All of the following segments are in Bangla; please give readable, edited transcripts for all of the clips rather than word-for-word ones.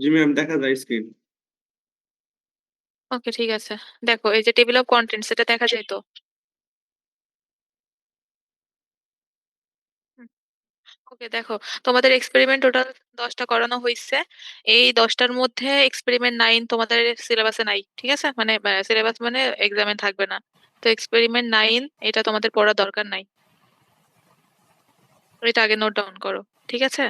জি ম্যাম, দেখা যায় স্ক্রিন। ওকে, ঠিক আছে। দেখো, এই যে টেবিল অফ কন্টেন্টস, এটা দেখা যায় তো? ওকে, দেখো, তোমাদের এক্সপেরিমেন্ট টোটাল 10টা করানো হয়েছে। এই 10টার মধ্যে এক্সপেরিমেন্ট 9 তোমাদের সিলেবাসে নাই, ঠিক আছে? মানে সিলেবাস মানে এক্সামে থাকবে না। তো এক্সপেরিমেন্ট 9 এটা তোমাদের পড়ার দরকার নাই। এটা আগে নোট ডাউন করো, ঠিক আছে?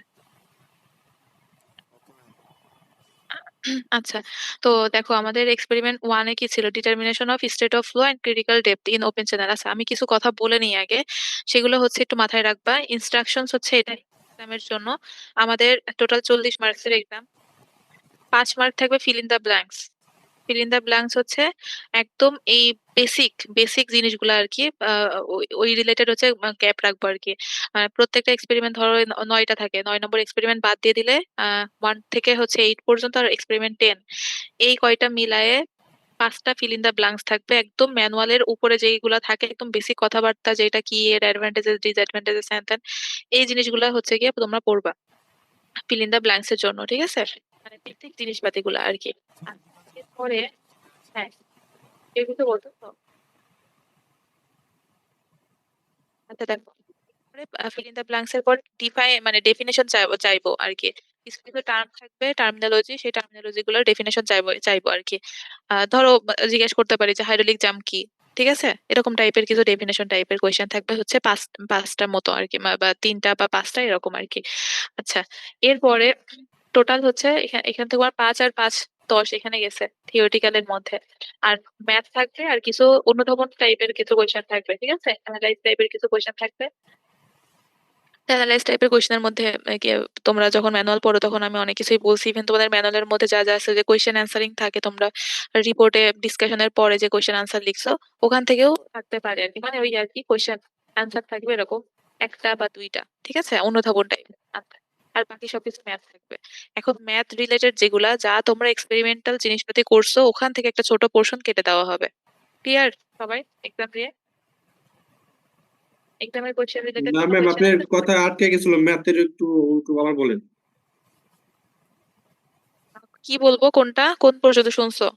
আচ্ছা, তো দেখো, আমাদের এক্সপেরিমেন্ট 1-এ কি ছিল? Determination of state of flow and critical depth in open channel. আচ্ছা, আমি কিছু কথা বলে নিই আগে। সেগুলো হচ্ছে একটু মাথায় রাখবা। ইনস্ট্রাকশনস হচ্ছে এটা এক্সামের জন্য। আমাদের টোটাল 40 মার্কসের এক্সাম। 5 মার্ক থাকবে fill in the blanks. Fill in the blanks হচ্ছে একদম এই বেসিক বেসিক জিনিসগুলো আর কি, ওই রিলেটেড হচ্ছে গ্যাপ রাখবো আর কি। প্রত্যেকটা এক্সপেরিমেন্ট ধরো 9টা থাকে, 9 নম্বর এক্সপেরিমেন্ট বাদ দিয়ে দিলে 1 থেকে হচ্ছে 8 পর্যন্ত, আর এক্সপেরিমেন্ট 10, এই কয়টা মিলায়ে 5টা ফিল ইন দা ব্ল্যাঙ্কস থাকবে। একদম ম্যানুয়ালের উপরে যেইগুলা থাকে, একদম বেসিক কথাবার্তা, যেটা কি এর অ্যাডভান্টেজেস ডিসঅ্যাডভান্টেজেস হ্যান ত্যান, এই জিনিসগুলো হচ্ছে গিয়ে তোমরা পড়বা ফিল ইন দা ব্ল্যাঙ্কস এর জন্য, ঠিক আছে? মানে বেসিক জিনিসপাতিগুলো আর কি। আর এরপরে, হ্যাঁ, এগুলো তো বলতো তো। আচ্ছা, দেখো, ফিল ইন দা ব্ল্যাঙ্কস এর পর মানে ডেফিনেশন চাইবো চাইবো আর কি। কিছু কিছু টার্ম থাকবে, টার্মিনোলজি, সেই টার্মিনোলজি গুলোর ডেফিনেশন চাইবো চাইবো আর কি। ধরো, জিজ্ঞেস করতে পারি যে হাইড্রোলিক জাম্প কি, ঠিক আছে? এরকম টাইপের কিছু ডেফিনেশন টাইপের কোয়েশ্চেন থাকবে, হচ্ছে পাঁচটার মতো আর কি, বা 3টা বা 5টা এরকম আর কি। আচ্ছা, এরপরে টোটাল হচ্ছে এখান এখান থেকে আমার 5 আর 5 10 এখানে গেছে থিওরিটিক্যালের মধ্যে। আর ম্যাথ থাকবে, আর কিছু অনুধাবন টাইপের কিছু কোয়েশ্চেন থাকবে, ঠিক আছে? অ্যানালাইজ টাইপের কিছু কোয়েশ্চেন থাকবে। অ্যানালাইজ টাইপের কোয়েশ্চেনের মধ্যে তোমরা যখন ম্যানুয়াল পড়ো তখন আমি অনেক কিছুই বলছি। ইভেন তোমাদের ম্যানুয়ালের মধ্যে যা যা আছে, যে কোয়েশ্চেন অ্যান্সারিং থাকে, তোমরা রিপোর্টে ডিসকাশনের পরে যে কোয়েশ্চেন আনসার লিখছো, ওখান থেকেও থাকতে পারে আর কি। মানে ওই আর কি, কোয়েশ্চেন অ্যান্সার থাকবে এরকম 1টা বা 2টা, ঠিক আছে? অনুধাবন টাইপ। আচ্ছা, আর বাকি সবকিছু ম্যাথ থাকবে। এখন ম্যাথ রিলেটেড যেগুলা, যা তোমরা এক্সপেরিমেন্টাল জিনিসপাতি করছো, ওখান থেকে একটা ছোট পোর্শন কেটে দেওয়া হবে। ক্লিয়ার সবাই? এক্সাম দিয়ে, এক্সামের কোয়েশ্চেন রিলেটেড না কোনো ম্যাম, কোয়েশ্চেন আপনার আছে? কথা আটকে গেছিল, ম্যাথের একটু একটু আবার বলেন। কি বলবো, কোনটা কোন পর্যন্ত শুনছো?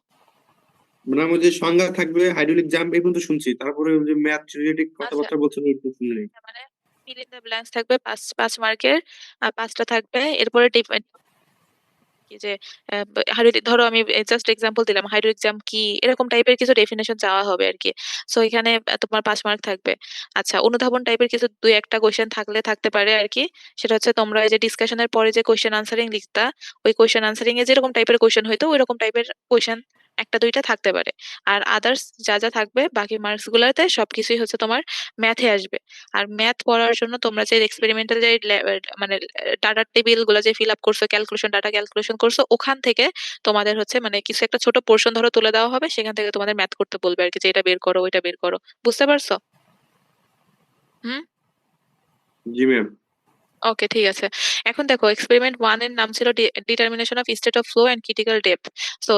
মানে ওই যে সংজ্ঞা থাকবে, হাইড্রোলিক জাম্প এই পর্যন্ত শুনছি, তারপরে ওই যে ম্যাথ রিলেটেড আচ্ছা, কথাবার্তা বলছেন একটু শুনি। তার মানে ফিল ইন দ্য ব্ল্যাঙ্কস থাকবে 5 5 মার্কের। আর 5টা থাকবে। এরপরে কি যে হাইড্রোলিক, ধরো আমি জাস্ট এক্সাম্পল দিলাম, হাইড্রোলিক জাম্প কি, এরকম টাইপের কিছু ডেফিনেশন চাওয়া হবে আর কি। সো এখানে তোমার 5 মার্ক থাকবে। আচ্ছা, অনুধাবন টাইপের কিছু 2 1টা কোয়েশ্চেন থাকলে থাকতে পারে আর কি। সেটা হচ্ছে তোমরা এই যে ডিসকাশনের পরে যে কোয়েশ্চেন আনসারিং লিখতা, ওই কোয়েশ্চেন আনসারিং এ যেরকম টাইপের কোয়েশ্চেন হইতো, ওইরকম টাইপের কোয়েশ্চেন 1টা 2টা থাকতে পারে। আর আদার্স যা যা থাকবে বাকি মার্কস গুলাতে সবকিছুই হচ্ছে তোমার ম্যাথে আসবে। আর ম্যাথ পড়ার জন্য তোমরা যে এক্সপেরিমেন্টাল যে মানে ডাটা টেবিল গুলো যে ফিল আপ করছো, ক্যালকুলেশন, ডাটা ক্যালকুলেশন করছো, ওখান থেকে তোমাদের হচ্ছে মানে কিছু একটা ছোট পোর্শন ধরো তুলে দেওয়া হবে, সেখান থেকে তোমাদের ম্যাথ করতে বলবে আর কি, যে এটা বের করো, ওইটা বের করো। বুঝতে পারছো? হুম। জি ম্যাম। ওকে, ঠিক আছে। এখন দেখো, এক্সপেরিমেন্ট 1-এর নাম ছিল determination of state of flow and critical depth. So,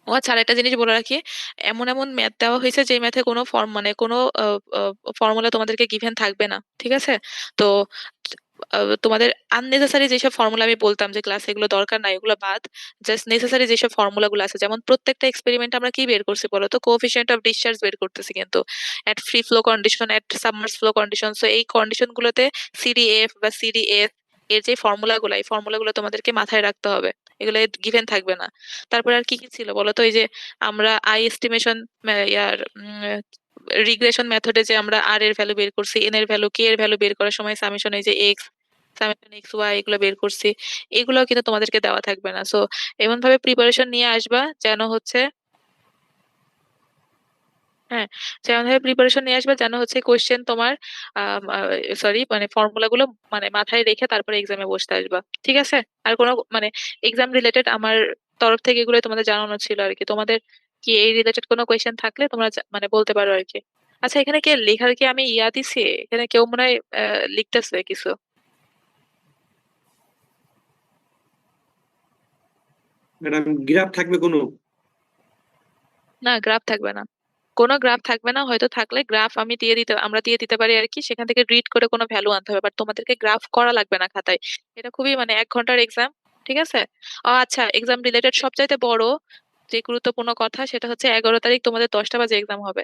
ও আচ্ছা, আর একটা জিনিস বলে রাখি, এমন এমন ম্যাথ দেওয়া হয়েছে যে ম্যাথে কোনো মানে কোনো ফর্মুলা তোমাদেরকে গিভেন থাকবে না, ঠিক আছে? তো তোমাদের আননেসেসারি যেসব ফর্মুলা আমি বলতাম যে ক্লাসে এগুলো দরকার নাই, এগুলো বাদ। জাস্ট নেসেসারি যেসব ফর্মুলা গুলো আছে, যেমন প্রত্যেকটা এক্সপেরিমেন্ট আমরা কি বের করছি বলো তো? কোএফিসিয়েন্ট অফ ডিসচার্জ বের করতেছি কিন্তু, এট ফ্রি ফ্লো কন্ডিশন, এট সাবমার্স ফ্লো কন্ডিশন। সো এই কন্ডিশন গুলোতে সিডিএফ বা সিডিএস এর যে ফর্মুলা গুলো, এই ফর্মুলা গুলো তোমাদেরকে মাথায় রাখতে হবে। এগুলো গিভেন থাকবে না। তারপরে আর কি কি ছিল বলো তো? এই যে আমরা আই এস্টিমেশন, ইয়ার রিগ্রেশন মেথডে যে আমরা আর এর ভ্যালু বের করছি, এন এর ভ্যালু, কে এর ভ্যালু বের করার সময় সামেশন, এই যে এক্স, সামেশন এক্স ওয়াই, এগুলো বের করছি। এগুলো কিন্তু তোমাদেরকে দেওয়া থাকবে না। সো এমন ভাবে প্রিপারেশন নিয়ে আসবা যেন হচ্ছে, হ্যাঁ, যেমন ভাবে প্রিপারেশন নিয়ে আসবে যেন হচ্ছে কোশ্চেন তোমার, সরি, মানে ফর্মুলা গুলো মানে মাথায় রেখে তারপরে এক্সামে বসতে আসবা, ঠিক আছে? আর কোনো মানে এক্সাম রিলেটেড আমার তরফ থেকে এগুলো তোমাদের জানানো ছিল আর কি। তোমাদের কি এই রিলেটেড কোনো কোয়েশ্চেন থাকলে তোমরা মানে বলতে পারো আর কি। আচ্ছা, এখানে কে লেখার কি আমি ইয়া দিছি? এখানে কেউ মনে হয় লিখতেছে কিছু। ম্যাডাম, গ্রাফ থাকবে কোনো? না, গ্রাফ থাকবে না। কোনো গ্রাফ থাকবে না। হয়তো থাকলে গ্রাফ আমরা দিয়ে দিতে পারি আর কি, সেখান থেকে রিড করে কোনো ভ্যালু আনতে হবে, বাট তোমাদেরকে গ্রাফ করা লাগবে না খাতায়। এটা খুবই মানে 1 ঘন্টার এক্সাম। ঠিক আছে? আচ্ছা, এক্সাম রিলেটেড সবচাইতে বড় যে গুরুত্বপূর্ণ কথা সেটা হচ্ছে 11 তারিখ তোমাদের 10টা বাজে এক্সাম হবে।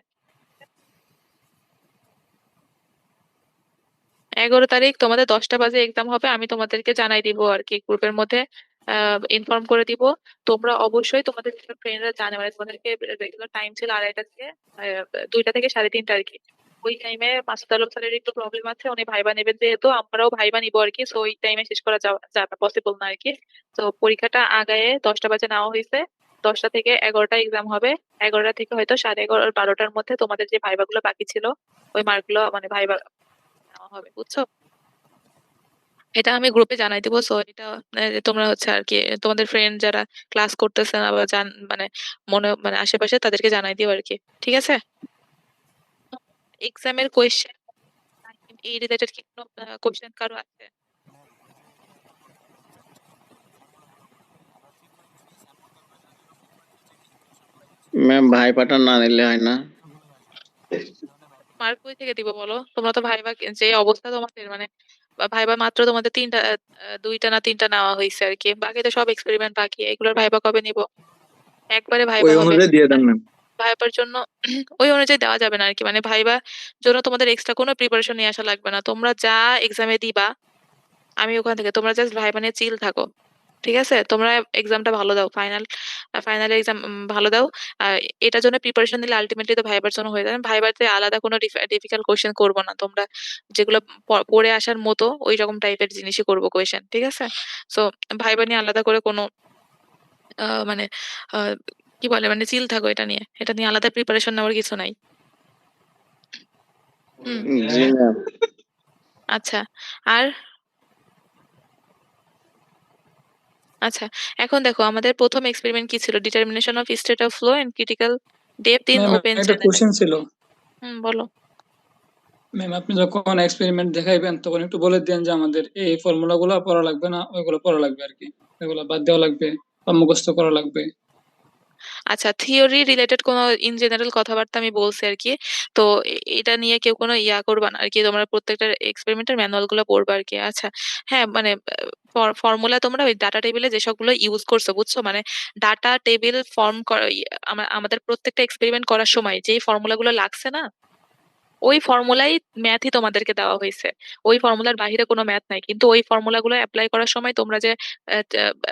11 তারিখ তোমাদের 10টা বাজে এক্সাম হবে, আমি তোমাদেরকে জানাই দিব আর কি, গ্রুপের মধ্যে ইনফর্ম করে দিব। তোমরা অবশ্যই, তোমাদের যেসব ফ্রেন্ডরা জানে, মানে তোমাদেরকে রেগুলার টাইম ছিল 2:30 থেকে 2টা থেকে 3:30 আর কি। ওই টাইমে মাসুদ আলম স্যারের একটু প্রবলেম আছে, উনি ভাইবা নেবেন যেহেতু, আমরাও ভাইবা নিবো আর কি, সো ওই টাইমে শেষ করা যাবে পসিবল না আর কি। তো পরীক্ষাটা আগায়ে 10টা বাজে নেওয়া হয়েছে। 10টা থেকে 11টা এক্সাম হবে। 11টা থেকে হয়তো 11:30 আর 12টার মধ্যে তোমাদের যে ভাইবা গুলো বাকি ছিল ওই মার্কগুলো মানে ভাইবা নেওয়া হবে, বুঝছো? এটা আমি গ্রুপে জানাই দিব। সো এটা তোমরা হচ্ছে আর কি তোমাদের ফ্রেন্ড যারা ক্লাস করতেছে না বা মানে মানে আশেপাশে তাদেরকে জানাই দিও আর কি। ঠিক আছে? এক্সামের কোয়েশ্চেন এই রিলেটেড কি কোনো কোয়েশ্চেন কারো আছে? ম্যাম ভাইপাটা না নিলে হয় না? মার্ক কই থেকে দিব বলো? তোমরা তো ভাইবা যে অবস্থা তোমাদের, মানে ভাইবা মাত্র তোমাদের 3টা 2টা না 3টা নেওয়া হয়েছে আর কি, বাকি তো সব এক্সপেরিমেন্ট বাকি, এগুলোর ভাইবা কবে নিব? একবারে ওই ভাইবা হবে। অনুযায়ী দিয়ে দেন ম্যাম। ভাইবার জন্য ওই অনুযায়ী দেওয়া যাবে না আর কি, মানে ভাইবার জন্য তোমাদের এক্সট্রা কোনো প্রিপারেশন নিয়ে আসা লাগবে না, তোমরা যা এক্সামে দিবা আমি ওখান থেকে, তোমরা জাস্ট ভাইবা নিয়ে চিল থাকো। ঠিক আছে? তোমরা এক্সামটা ভালো দাও, ফাইনাল এক্সাম ভালো দাও। আর এটার জন্য প্রিপারেশন নিলে আলটিমেটলি তো ভাইবার জন্য হয়ে যাবে। ভাইবারতে আলাদা কোনো ডিফিকাল্ট কোয়েশ্চেন করবো না, তোমরা যেগুলো পড়ে আসার মতো ওই রকম টাইপের জিনিসই করবো কোয়েশ্চেন। ঠিক আছে? সো ভাইবা নিয়ে আলাদা করে কোনো মানে আহ, কি বলে, মানে চিল থাকো, এটা নিয়ে আলাদা প্রিপারেশন নেওয়ার কিছু নাই। হুম। জি ম্যাম। আচ্ছা। আর আচ্ছা, এখন দেখো আমাদের প্রথম এক্সপেরিমেন্ট কি ছিল? Determination of state of flow and critical depth in ma'am open একটা চ্যানেল। কোশ্চেন ছিল। বলো। ম্যাম আপনি যখন এক্সপেরিমেন্ট দেখাইবেন তখন একটু বলে দেন যে আমাদের এই ফর্মুলা গুলো পড়া লাগবে না, ওইগুলো পড়া লাগবে আর কি, এগুলো বাদ দেওয়া লাগবে বা মুখস্থ করা লাগবে। আচ্ছা, থিওরি রিলেটেড কোনো ইন জেনারেল কথাবার্তা আমি বলছি আর কি। তো এটা নিয়ে কেউ কোনো ইয়া করবা না আর কি, তোমরা প্রত্যেকটা এক্সপেরিমেন্টের ম্যানুয়াল গুলো পড়বা আর কি। আচ্ছা, হ্যাঁ, মানে ফর্মুলা তোমরা ওই ডাটা টেবিলে যেসবগুলো ইউজ করছো, বুঝছো, মানে ডাটা টেবিল ফর্ম করা আমাদের প্রত্যেকটা এক্সপেরিমেন্ট করার সময় যেই ফর্মুলাগুলো লাগছে না, ওই ফর্মুলাই ম্যাথই তোমাদেরকে দেওয়া হয়েছে। ওই ফর্মুলার বাইরে কোনো ম্যাথ নাই, কিন্তু ওই ফর্মুলাগুলো অ্যাপ্লাই করার সময় তোমরা যে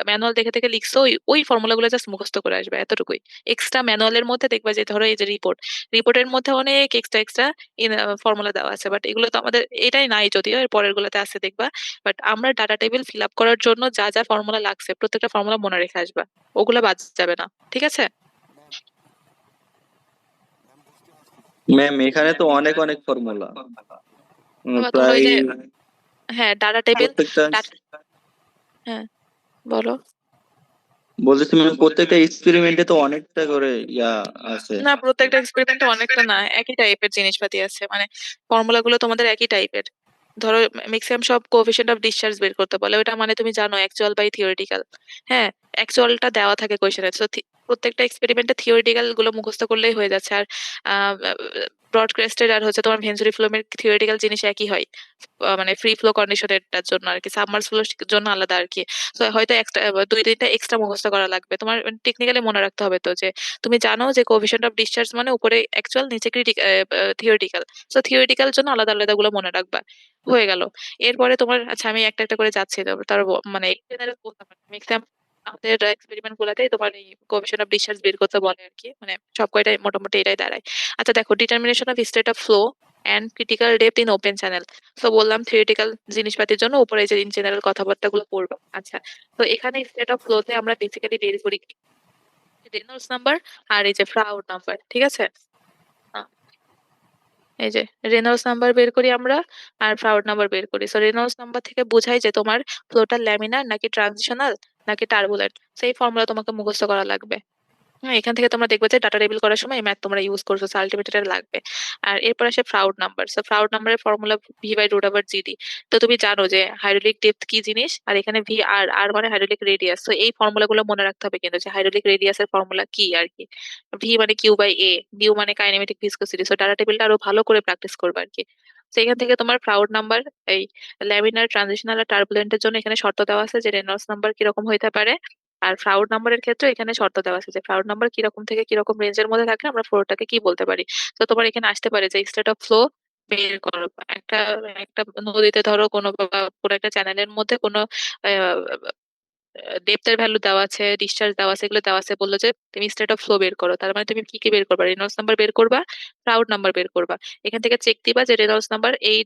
ম্যানুয়াল দেখে দেখে লিখছো, ওই ফর্মুলাগুলো জাস্ট মুখস্থ করে আসবে, এতটুকুই। এক্সট্রা ম্যানুয়ালের মধ্যে দেখবা যে ধরো এই যে রিপোর্টের মধ্যে অনেক এক্সট্রা এক্সট্রা ফর্মুলা দেওয়া আছে, বাট এগুলো তো আমাদের এটাই নাই, যদিও এর পরের গুলোতে আছে দেখবা। বাট আমরা ডাটা টেবিল ফিল আপ করার জন্য যা যা ফর্মুলা লাগছে প্রত্যেকটা ফর্মুলা মনে রেখে আসবা, ওগুলো বাদ যাবে না। ঠিক আছে? ম্যাম এখানে তো অনেক অনেক ফর্মুলা, আবার তোমরা ওই প্রায় যে, হ্যাঁ, ডাটা টেবিল, প্রত্যেকটা, হ্যাঁ, বলো। বলতেছি ম্যাম প্রত্যেকটা এক্সপেরিমেন্টে তো অনেকটা করে ইয়া আছে। না, প্রত্যেকটা এক্সপেরিমেন্টে অনেকটা না, একই টাইপের জিনিসপাতি আছে, মানে ফর্মুলা গুলো তোমাদের একই টাইপের। ধরো ম্যাক্সিমাম সব কোএফিসিয়েন্ট অফ ডিসচার্জ বের করতে বলে, ওটা মানে তুমি জানো অ্যাকচুয়াল বাই থিওরিটিক্যাল। হ্যাঁ, অ্যাকচুয়ালটা দেওয়া থাকে কোয়েশ্চেনে। তো প্রত্যেকটা এক্সপেরিমেন্টে থিওরিটিক্যাল গুলো মুখস্থ করলেই হয়ে যাচ্ছে। আর ব্রডক্রেস্টেড আর হচ্ছে তোমার ভেঞ্চুরি ফ্লোমের থিওরিটিক্যাল জিনিস একই হয়। মানে ফ্রি ফ্লো কন্ডিশনের জন্য আর কি, সাবমার্স ফ্লোর জন্য আলাদা আর কি। তো হয়তো এক্সট্রা 2-3টা এক্সট্রা মুখস্থ করা লাগবে তোমার, টেকনিক্যালি মনে রাখতে হবে তো যে তুমি জানো যে কোএফিসিয়েন্ট অফ ডিসচার্জ মানে উপরে অ্যাকচুয়াল, নিচে থিওরিটিক্যাল। সো থিওরিটিক্যাল জন্য আলাদা আলাদা গুলো মনে রাখবা, হয়ে গেল। এরপরে তোমার, আচ্ছা আমি একটা একটা করে যাচ্ছি, তার মানে জেনারেল ম্যাক্সিমাম আমাদের এক্সপেরিমেন্ট গুলাতেই তোমার এই কোএফিসিয়েন্ট অফ ডিসচার্জ বের করতে বলে আর কি, মানে সব কয়টাই মোটামুটি এটাই দাঁড়ায়। আচ্ছা দেখো, determination of state of flow and critical depth in open channel. তো বললাম থিওরিটিক্যাল জিনিসপাতির জন্য উপরে এই যে ইন জেনারেল কথাবার্তা গুলো পড়বা। আচ্ছা, তো এখানে স্টেট অফ ফ্লোতে আমরা বেসিক্যালি বের করি রেনল্ডস নাম্বার আর এই যে ফ্রাউড নাম্বার। ঠিক আছে? আহ, এই যে রেনল্ডস নাম্বার বের করি আমরা, আর ফ্রাউড নাম্বার বের করি। সো রেনল্ডস নাম্বার থেকে বোঝাই যে তোমার ফ্লোটা ল্যামিনার নাকি ট্রানজিশনাল নাকি টার্বুলেন্ট, সেই ফর্মুলা তোমাকে মুখস্থ করা লাগবে। হ্যাঁ, এখান থেকে তোমরা দেখবে যে ডাটা টেবিল করার সময় ম্যাথ তোমরা ইউজ করছো, আলটিমেট এটা লাগবে। আর এরপর আসে ফ্রাউড নাম্বার। সো ফ্রাউড নাম্বারের ফর্মুলা v/√জিডি। তো তুমি জানো যে হাইড্রোলিক ডেপথ কি জিনিস, আর এখানে ভি আর আর মানে হাইড্রোলিক রেডিয়াস। তো এই ফর্মুলা গুলো মনে রাখতে হবে কিন্তু, যে হাইড্রোলিক রেডিয়াসের ফর্মুলা কি আর কি। ভি মানে কিউ বাই এ, বিউ মানে কাইনেমেটিক ভিসকোসিটি। সো ডাটা টেবিলটা আরো ভালো করে প্র্যাকটিস করবে আর কি। সেখান থেকে তোমার প্রাউড নাম্বার, এই ল্যামিনার, ট্রানজিশনাল আর টার্বুলেন্টের জন্য এখানে শর্ত দেওয়া আছে যে রেনল্ডস নাম্বার কিরকম হইতে পারে। আর ফ্রাউড নাম্বারের ক্ষেত্রে এখানে শর্ত দেওয়া আছে যে ফ্রাউড নাম্বার কিরকম থেকে কিরকম রেঞ্জের মধ্যে থাকলে আমরা ফ্লোটাকে কি বলতে পারি। তো তোমার এখানে আসতে পারে যে স্টেট অফ ফ্লো বের করো। একটা একটা নদীতে ধরো কোনো বা কোনো একটা চ্যানেলের মধ্যে কোনো ডেপথের ভ্যালু দেওয়া আছে, ডিসচার্জ দেওয়া আছে, এগুলো দেওয়া আছে, বললো যে তুমি স্টেট অফ ফ্লো বের করো। তার মানে তুমি কি কি বের করবা? রেনল্ডস নাম্বার বের করবা, প্রাউড নাম্বার বের করবা। এখান থেকে চেক দিবা যে রেনল্ডস নাম্বার এই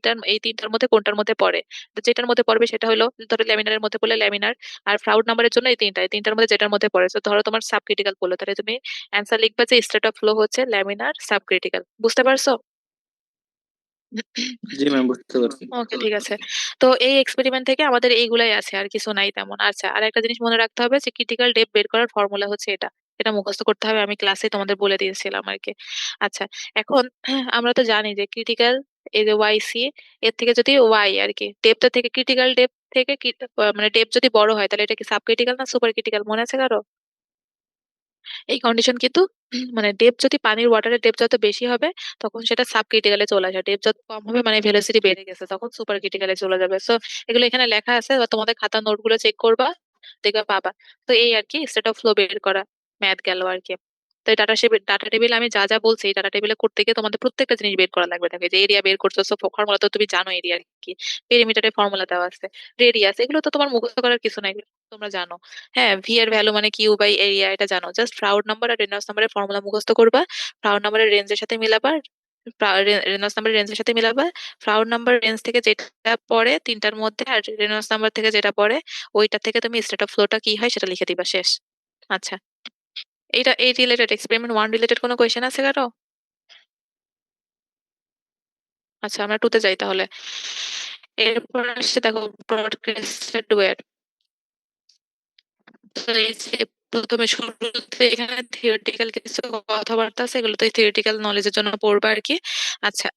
তিনটার মধ্যে কোনটার মধ্যে পড়ে। তো যেটার মধ্যে পড়বে সেটা হলো, ধরো ল্যামিনারের মধ্যে পড়লে ল্যামিনার, আর প্রাউড নাম্বারের জন্য এই তিনটার মধ্যে যেটার মধ্যে পড়ে। তো ধরো তোমার সাবক্রিটিক্যাল পড়লো, তাহলে তুমি অ্যান্সার লিখবা যে স্টেট অফ ফ্লো হচ্ছে ল্যামিনার সাবক্রিটিক্যাল। বুঝতে পারছো? জি ম্যাম, বুঝতে পারছি। ওকে, ঠিক আছে। তো এই এক্সপেরিমেন্ট থেকে আমাদের এইগুলাই আছে, আর কিছু নাই তেমন। আচ্ছা, আর একটা জিনিস মনে রাখতে হবে যে ক্রিটিক্যাল ডেপথ বের করার ফর্মুলা হচ্ছে এটা। এটা মুখস্থ করতে হবে, আমি ক্লাসে তোমাদের বলে দিয়েছিলাম আর কি। আচ্ছা, এখন আমরা তো জানি যে ক্রিটিক্যাল, এই যে ওয়াই সি, এর থেকে যদি ওয়াই আর কি ডেপথ থেকে, ক্রিটিক্যাল ডেপথ থেকে মানে ডেপথ যদি বড় হয় তাহলে এটা কি সাব ক্রিটিক্যাল না সুপার ক্রিটিক্যাল, মনে আছে কারো? এই কন্ডিশন কিন্তু মানে ডেপথ যদি, পানির ওয়াটারের ডেপথ যত বেশি হবে তখন সেটা সাব ক্রিটিক্যালে চলে আসে, ডেপথ যত কম হবে মানে ভেলোসিটি বেড়ে গেছে তখন সুপার ক্রিটিক্যালে চলে যাবে। সো এগুলো এখানে লেখা আছে, বা তোমাদের খাতা নোট গুলো চেক করবা, দেখবা পাবা। তো এই আর কি স্টেট অফ ফ্লো বের করা, ম্যাথ গেল আর কি। তো ডাটা টেবিল আমি যা যা বলছি, এই ডাটা টেবিলে করতে গিয়ে তোমাদের প্রত্যেকটা জিনিস বের করা লাগবে। থাকে যে এরিয়া বের করছো, সো ফর্মুলা তো তুমি জানো এরিয়া কি, পেরিমিটারের ফর্মুলা দেওয়া আছে, রেডিয়াস, এগুলো তো তোমার মুখস্থ করার কিছু নাই, এগুলো তোমরা জানো। হ্যাঁ, ভি এর ভ্যালু মানে কিউ বাই এরিয়া, এটা জানো। জাস্ট প্রাউড নাম্বার আর রেনল্ডস নাম্বারের ফর্মুলা মুখস্থ করবা, প্রাউড নাম্বারের রেঞ্জের সাথে মিলাবা, রেনল্ডস নাম্বারের রেঞ্জের সাথে মিলাবা, প্রাউড নাম্বার রেঞ্জ থেকে যেটা পড়ে তিনটার মধ্যে, আর রেনল্ডস নাম্বার থেকে যেটা পড়ে ওইটা থেকে তুমি স্টেট অফ ফ্লোটা কি হয় সেটা লিখে দিবা, শেষ। আচ্ছা, এই রিলেটেড, এক্সপেরিমেন্ট 1 রিলেটেড কোনো কোয়েশ্চেন আছে কারো? আচ্ছা, আমরা 2 তে যাই তাহলে। এরপর আসছে দেখো ব্রডকাস্টেড ওয়্যার। তো এই যে প্রথমে শুরুতে এখানে থিওরিটিক্যাল কিছু কথাবার্তা আছে, এগুলো তো থিওরিটিক্যাল নলেজের জন্য পড়বা আর কি। আচ্ছা,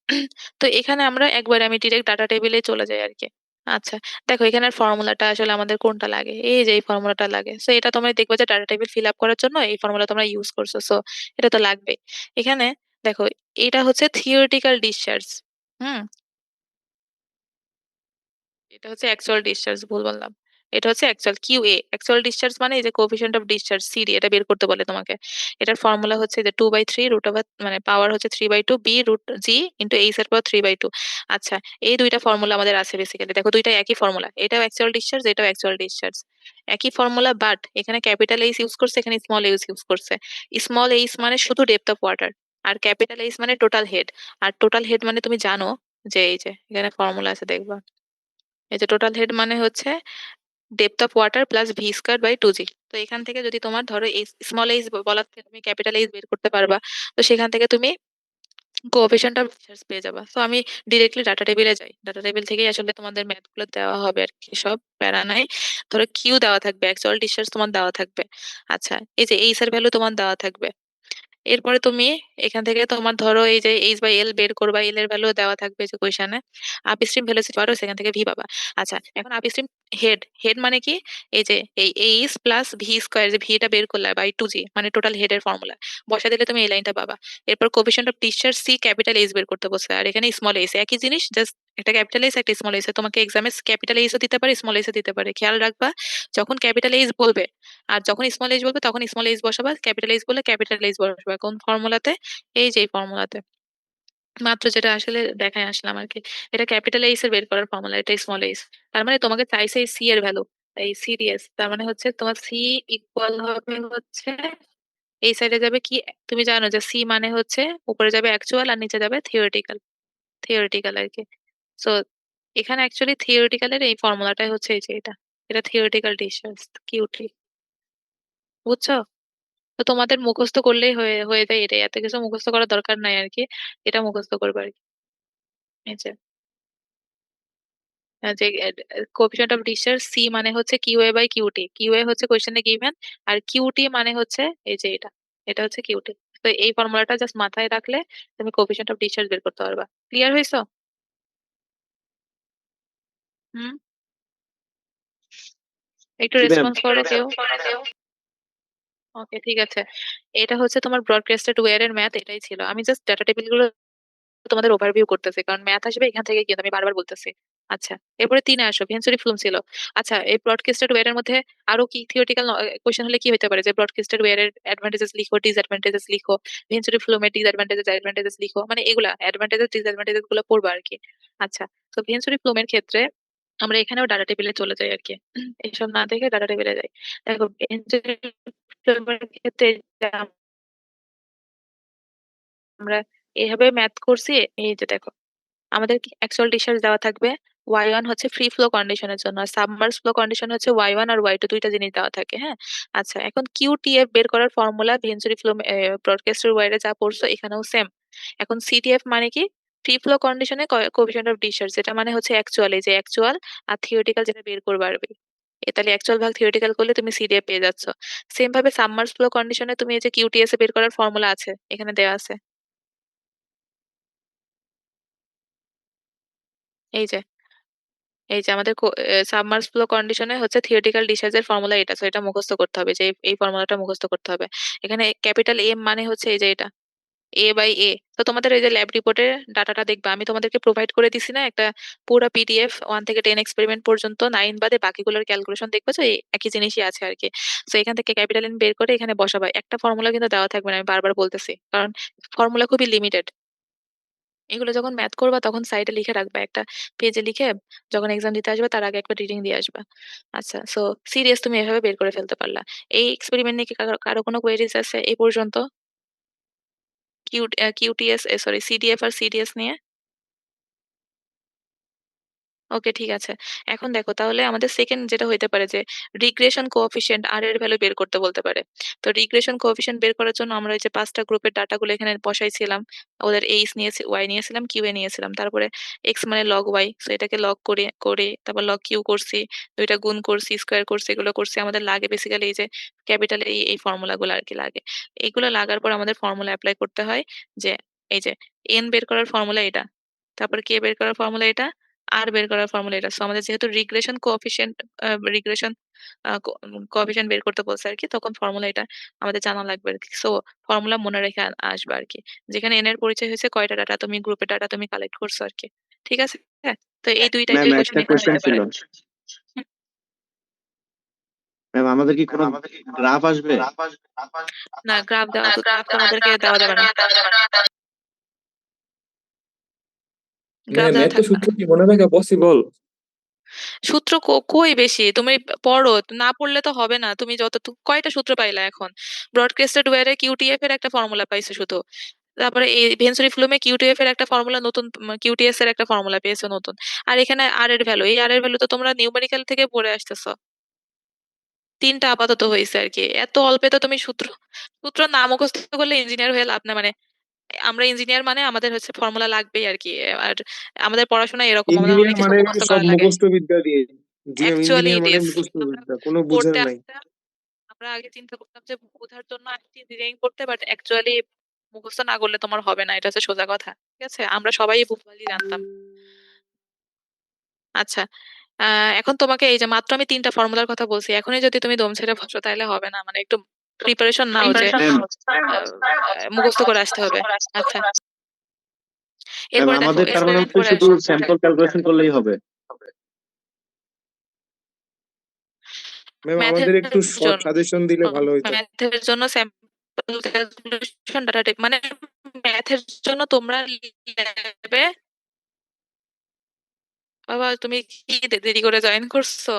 তো এখানে আমরা একবার আমি ডিরেক্ট ডাটা টেবিলে চলে যাই আর কি। আচ্ছা, দেখো এখানের ফর্মুলাটা আসলে আমাদের কোনটা লাগে, এই যে এই ফর্মুলাটা লাগে। সো এটা তোমরা দেখবে যে ডাটা টেবিল ফিল আপ করার জন্য এই ফর্মুলা তোমরা ইউজ করছো, সো এটা তো লাগবে। এখানে দেখো, এটা হচ্ছে থিওরিটিক্যাল ডিসচার্জ। হুম, এটা হচ্ছে অ্যাকচুয়াল ডিসচার্জ, ভুল বললাম। এটা হচ্ছে অ্যাকচুয়াল কিউএ। অ্যাকচুয়াল ডিসচার্জ মানে এই যে কোএফিসিয়েন্ট অফ ডিসচার্জ সিডি, এটা বের করতে বলে তোমাকে। এটার ফর্মুলা হচ্ছে যে 2/3 রুট ওভার, মানে পাওয়ার হচ্ছে 3/2 বি রুট জি ইন্টু এইচ এর পাওয়ার 3/2। আচ্ছা, এই দুইটা ফর্মুলা আমাদের আছে বেসিক্যালি। দেখো দুইটা একই ফর্মুলা, এটাও অ্যাকচুয়াল ডিসচার্জ, এটাও অ্যাকচুয়াল ডিসচার্জ। একই ফর্মুলা, বাট এখানে ক্যাপিটাল এইচ ইউজ করছে, এখানে স্মল এইচ ইউজ করছে। স্মল এইচ মানে শুধু ডেপথ অফ ওয়াটার, আর ক্যাপিটাল এইচ মানে টোটাল হেড। আর টোটাল হেড মানে তুমি জানো যে এই যে এখানে ফর্মুলা আছে দেখবা, এই যে টোটাল হেড মানে হচ্ছে depth of water plus V square by 2g। তো এখান থেকে যদি তোমার ধরো এই স্মল এইচ বলার থেকে তুমি ক্যাপিটাল এইচ বের করতে পারবা, তো সেখান থেকে তুমি কোএফিসিয়েন্ট অফ ডিসচার্জ পেয়ে যাবা। তো আমি ডিরেক্টলি ডাটা টেবিলে যাই, ডাটা টেবিল থেকেই আসলে তোমাদের ম্যাথ গুলো দেওয়া হবে আর কি, সব প্যারা নাই। ধরো কিউ দেওয়া থাকবে, অ্যাকচুয়াল ডিসচার্জ তোমার দেওয়া থাকবে। আচ্ছা, এই যে এইচ এর ভ্যালু তোমার দেওয়া থাকবে। এরপরে তুমি এখান থেকে তোমার ধরো এই যে এইচ বাই এল বের করবা, এল এর ভ্যালু দেওয়া থাকবে যে কোয়েশনে। আপস্ট্রিম ভেলোসিটি পারো, সেখান থেকে ভি পাবা। আচ্ছা, এখন আপস্ট্রিম হেড, হেড মানে কি, এই যে এই এইচ প্লাস ভি স্কয়ার, যে ভিটা বের করলে বাই 2g মানে টোটাল হেডের ফর্মুলা বসা দিলে তুমি এই লাইনটা পাবা। এরপর coefficient of discharge C, capital H বের করতে বসে, আর এখানে স্মল এইচ, একই জিনিস, জাস্ট একটা ক্যাপিটাল এইচ একটা স্মল এইচ। তোমাকে এক্সামে ক্যাপিটাল এইচও দিতে পারে স্মল এইচও দিতে পারে, খেয়াল রাখবা। যখন ক্যাপিটাল এইচ বলবে আর যখন স্মল এইচ বলবে তখন স্মল এইচ বসাবা, ক্যাপিটাল এইচ বললে ক্যাপিটাল এইচ বসাবা। কোন ফর্মুলাতে? এই যে এই ফর্মুলাতে, মাত্র যেটা আসলে দেখায় আসলাম আর কি। এটা ক্যাপিটাল এইচ এর বের করার ফর্মুলা, এটা স্মল এইচ। তার মানে তোমাকে চাইছে এই সি এর ভ্যালু, এই সিরিয়াস, তার মানে হচ্ছে তোমার সি ইকুয়াল হবে হচ্ছে, এই সাইডে যাবে কি, তুমি জানো যে সি মানে হচ্ছে উপরে যাবে অ্যাকচুয়াল আর নিচে যাবে থিওরিটিক্যাল, থিওরিটিক্যাল আর কি। সো এখানে অ্যাকচুয়ালি থিওরিটিক্যালের এই ফর্মুলাটাই হচ্ছে এই যে এটা, এটা থিওরিটিক্যাল ডিসচার্জ কিউটি। বুঝছো? তো তোমাদের মুখস্থ করলেই হয়ে হয়ে যায় এটাই, এত কিছু মুখস্থ করার দরকার নাই আর কি। এটা মুখস্থ করবে আর কি। এই যে যে কোএফিসিয়েন্ট অফ ডিসচার্জ সি মানে হচ্ছে কিউএ বাই কিউটি, কিউএ হচ্ছে কোশ্চেনে গিভেন, আর কিউটি মানে হচ্ছে এই যে এটা, এটা হচ্ছে কিউটি। তো এই ফর্মুলাটা জাস্ট মাথায় রাখলে তুমি কোএফিসিয়েন্ট অফ ডিসচার্জ বের করতে পারবা। ক্লিয়ার হয়েছো? হুম, একটু জি ম্যাম। রেসপন্স করো কেউ। ওকে, ঠিক আছে। এটা হচ্ছে তোমার ব্রডকাস্টেড ওয়্যার এর ম্যাথ, এটাই ছিল। আমি জাস্ট ডাটা টেবিল গুলো তোমাদের ওভারভিউ করতেছি, কারণ ম্যাথ আসবে এখান থেকে, কিন্তু আমি বারবার বলতেছি। আচ্ছা, এরপরে 3 আসো, ভেঞ্চুরি ফ্লুম ছিল। আচ্ছা, এই ব্রডকাস্টেড ওয়্যার এর মধ্যে আরো কি থিওরিটিক্যাল কোশ্চেন হলে কি হতে পারে, যে ব্রডকাস্টেড ওয়্যার এর অ্যাডভান্টেজেস লিখো, ডিসঅ্যাডভান্টেজেস লিখো, ভেঞ্চুরি ফ্লুমের ডিসঅ্যাডভান্টেজেস অ্যাডভান্টেজেস লিখো, মানে এগুলা অ্যাডভান্টেজেস ডিসঅ্যাডভান্টেজেস গুলো পড়বা আর কি। আচ্ছা, তো ভেঞ্চুরি ফ্লুমের ক্ষেত্রে আমরা এখানেও ডাটা টেবিলে চলে যাই আর কি, এসব না দেখে ডাটা টেবিলে যাই। দেখো ভেঞ্চুরি ফ্লুমের ক্ষেত্রে যে আমরা এইভাবে ম্যাথ করছি, এই যে দেখো আমাদের অ্যাকচুয়াল ডিসচার্জ দেওয়া থাকবে। Y1 হচ্ছে ফ্রি ফ্লো কন্ডিশনের জন্য, আর সাবমার্জ ফ্লো কন্ডিশন হচ্ছে Y1 আর Y2 দুইটা জিনিস দেওয়া থাকে, হ্যাঁ। আচ্ছা, এখন QTF বের করার ফর্মুলা ভেঞ্চুরি ফ্লো ব্রডকাস্টের ওয়্যারে যা পড়ছো এখানেও সেম। এখন CTF মানে কি, ফ্রি ফ্লো কন্ডিশনে কোএফিসিয়েন্ট অফ ডিসচার্জ, যেটা মানে হচ্ছে অ্যাকচুয়াল, এই যে অ্যাকচুয়াল আর থিওরিটিক্যাল যেটা বের করবে আর তাহলে অ্যাকচুয়াল ভাগ থিওরিটিক্যাল করলে তুমি CDF পেয়ে যাচ্ছ। সেম ভাবে সাবমার্জ ফ্লো কন্ডিশনে তুমি এই যে QTS এ বের করার ফর্মুলা আছে, এখানে দেওয়া আছে, এই যে আমাদের সাবমার্জ ফ্লো কন্ডিশনে হচ্ছে থিওরিটিক্যাল ডিসচার্জের ফর্মুলা এটা, তো এটা মুখস্থ করতে হবে, যে এই ফর্মুলাটা মুখস্থ করতে হবে। এখানে ক্যাপিটাল এম মানে হচ্ছে এই যে এটা A/A। তো তোমাদের এই যে ল্যাব রিপোর্টের ডাটাটা দেখবা, আমি তোমাদেরকে প্রোভাইড করে দিছি না একটা পুরো PDF 1 থেকে 10 এক্সপেরিমেন্ট পর্যন্ত, 9 বাদে বাকিগুলোর ক্যালকুলেশন দেখবা, যে একই জিনিসই আছে আর কি। তো এখান থেকে ক্যাপিটাল এন বের করে এখানে বসাবা, একটা ফর্মুলা কিন্তু দেওয়া থাকবে না, আমি বারবার বলতেছি, কারণ ফর্মুলা খুবই লিমিটেড। এগুলো যখন ম্যাথ করবা তখন সাইডে লিখে রাখবা, একটা পেজে লিখে, যখন এক্সাম দিতে আসবে তার আগে একবার রিডিং দিয়ে আসবা। আচ্ছা, সো সিরিয়াস তুমি এভাবে বের করে ফেলতে পারলা। এই এক্সপেরিমেন্ট নিয়ে কি কারো কারো কোনো কোয়েরিজ আছে এই পর্যন্ত? QTS সরি CDF আর CDS নিয়ে? ওকে, ঠিক আছে। এখন দেখো তাহলে আমাদের সেকেন্ড যেটা হইতে পারে, যে রিগ্রেশন কোএফিসিয়েন্ট আর এর ভ্যালু বের করতে বলতে পারে। তো রিগ্রেশন কোএফিসিয়েন্ট বের করার জন্য আমরা এই যে 5টা গ্রুপের ডাটাগুলো এখানে বসাইছিলাম, ওদের এইচ নিয়েছি, ওয়াই নিয়েছিলাম, কিউ এ নিয়েছিলাম, তারপরে এক্স মানে লগ ওয়াই, সো এটাকে লগ করে করে তারপর লগ কিউ করছি, দুইটা গুণ করছি, স্কোয়ার করছি, এগুলো করছি। আমাদের লাগে বেসিক্যালি এই যে ক্যাপিটাল এই ফর্মুলাগুলো আর কি লাগে। এইগুলো লাগার পর আমাদের ফর্মুলা অ্যাপ্লাই করতে হয়, যে এই যে এন বের করার ফর্মুলা এটা, তারপর কে বের করার ফর্মুলা এটা, আর বের করার ফর্মুলা এটা। সো আমাদের যেহেতু রিগ্রেশন কোএফিসিয়েন্ট বের করতে বলছে আর কি, তখন ফর্মুলা এটা আমাদের জানা লাগবে আর কি। সো ফর্মুলা মনে রেখে আসবে আর কি, যেখানে এন এর পরিচয় হয়েছে কয়টা ডাটা তুমি গ্রুপে ডাটা তুমি কালেক্ট করছো আর কি। ঠিক আছে, হ্যাঁ। তো এই দুই ম্যাম টাইপের কোশ্চেন একটা এখানে কোশ্চেন হতে ছিল। পারে। ম্যাম আমাদের কি কোনো গ্রাফ আসবে? না, গ্রাফ গ্রাফ তোমাদেরকে দেওয়া যাবে না, গ্রাফ ম্যাম দেওয়া এত থাকবে না। সূত্র কি মনে রাখা পসিবল? সূত্র কই বেশি, তুমি পড়ো, না পড়লে তো হবে না। তুমি কয়টা সূত্র পাইলা এখন? ব্রডকাস্টেড ওয়্যারে QTF এর একটা ফর্মুলা পাইছো শুধু, তারপরে এই ভেঞ্চুরি ফ্লুমে QTF এর একটা ফর্মুলা নতুন, QTS এর একটা ফর্মুলা পেয়েছো নতুন, আর এখানে আর এর ভ্যালু, এই আর এর ভ্যালু তো তোমরা নিউমেরিক্যাল থেকে পড়ে আসতেছো। 3টা আপাতত হয়েছে আর কি, এত অল্পে তো তুমি সূত্র সূত্র না মুখস্থ করলে ইঞ্জিনিয়ার হয়ে লাভ না। মানে আমরা ইঞ্জিনিয়ার মানে আমাদের হচ্ছে ফর্মুলা লাগবেই আর কি। আর আমাদের পড়াশোনা এরকম, আমাদের অনেক ইঞ্জিনিয়ার কিছু মানে মুখস্থ সব করা লাগে। মুখস্থ বিদ্যা দিয়ে। জি ম্যাম, অ্যাকচুয়ালি ইঞ্জিনিয়ার ইট মানে ইজ। মুখস্থ আমরা বিদ্যা, কোনো পড়তে বুঝার নাই। আসতাম, আমরা আগে চিন্তা করতাম যে বোঝার জন্য আসছি ইঞ্জিনিয়ারিং পড়তে, বাট অ্যাকচুয়ালি মুখস্থ না করলে তোমার হবে না, এটা হচ্ছে সোজা কথা। ঠিক আছে, আমরা সবাই ভুলভালই জানতাম। আচ্ছা, এখন তোমাকে এই যে মাত্র আমি 3টা ফর্মুলার কথা বলছি, এখনই যদি তুমি দম ছেড়ে বসো তাহলে হবে না। মানে একটু প্রিপারেশন নাও, যে ম্যাম মুখস্থ করে আসতে হবে। আচ্ছা, ম্যাম এরপরে দেখো আমাদের তার মানে এক্সপেরিমেন্ট হচ্ছে করে শুধু আসো। স্যাম্পল ক্যালকুলেশন করলেই হবে? ম্যাম ম্যাথের আমাদের একটু শর্ট জন্য সাজেশন দিলে ভালো হতো। ম্যাথের জন্য স্যাম্পল ক্যালকুলেশন ডাটা টাইপ, মানে ম্যাথের জন্য তোমরা ল্যাবে, বাবা তুমি কি দেরি করে জয়েন করছো?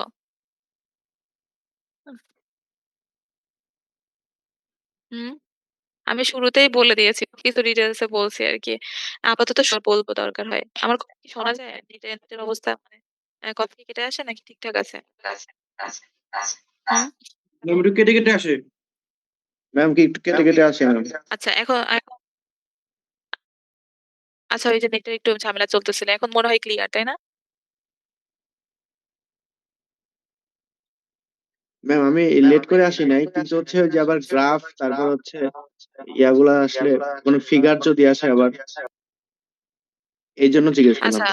হুম, আমি শুরুতেই বলে দিয়েছি, কিছু ডিটেলসে বলছি আর কি। আপাতত সব বলবো দরকার হয়। আমার কথা কি শোনা যায়? নেটের অবস্থা মানে কথা কি কেটে আসে নাকি ঠিকঠাক আছে? হুম, ম্যাম একটু কেটে কেটে আসে। ম্যাম কি একটু কেটে কেটে আসে ম্যাম? আচ্ছা আচ্ছা, ওই যে নেটের একটু ঝামেলা চলতেছিল, এখন মনে হয় ক্লিয়ার, তাই না? ম্যাম আমি লেট করে আসি নাই, কিন্তু হচ্ছে ওই যে আবার গ্রাফ, তারপর হচ্ছে ইয়াগুলা আসলে কোনো ফিগার যদি আসে আবার, এই জন্য জিজ্ঞেস করলাম। আচ্ছা,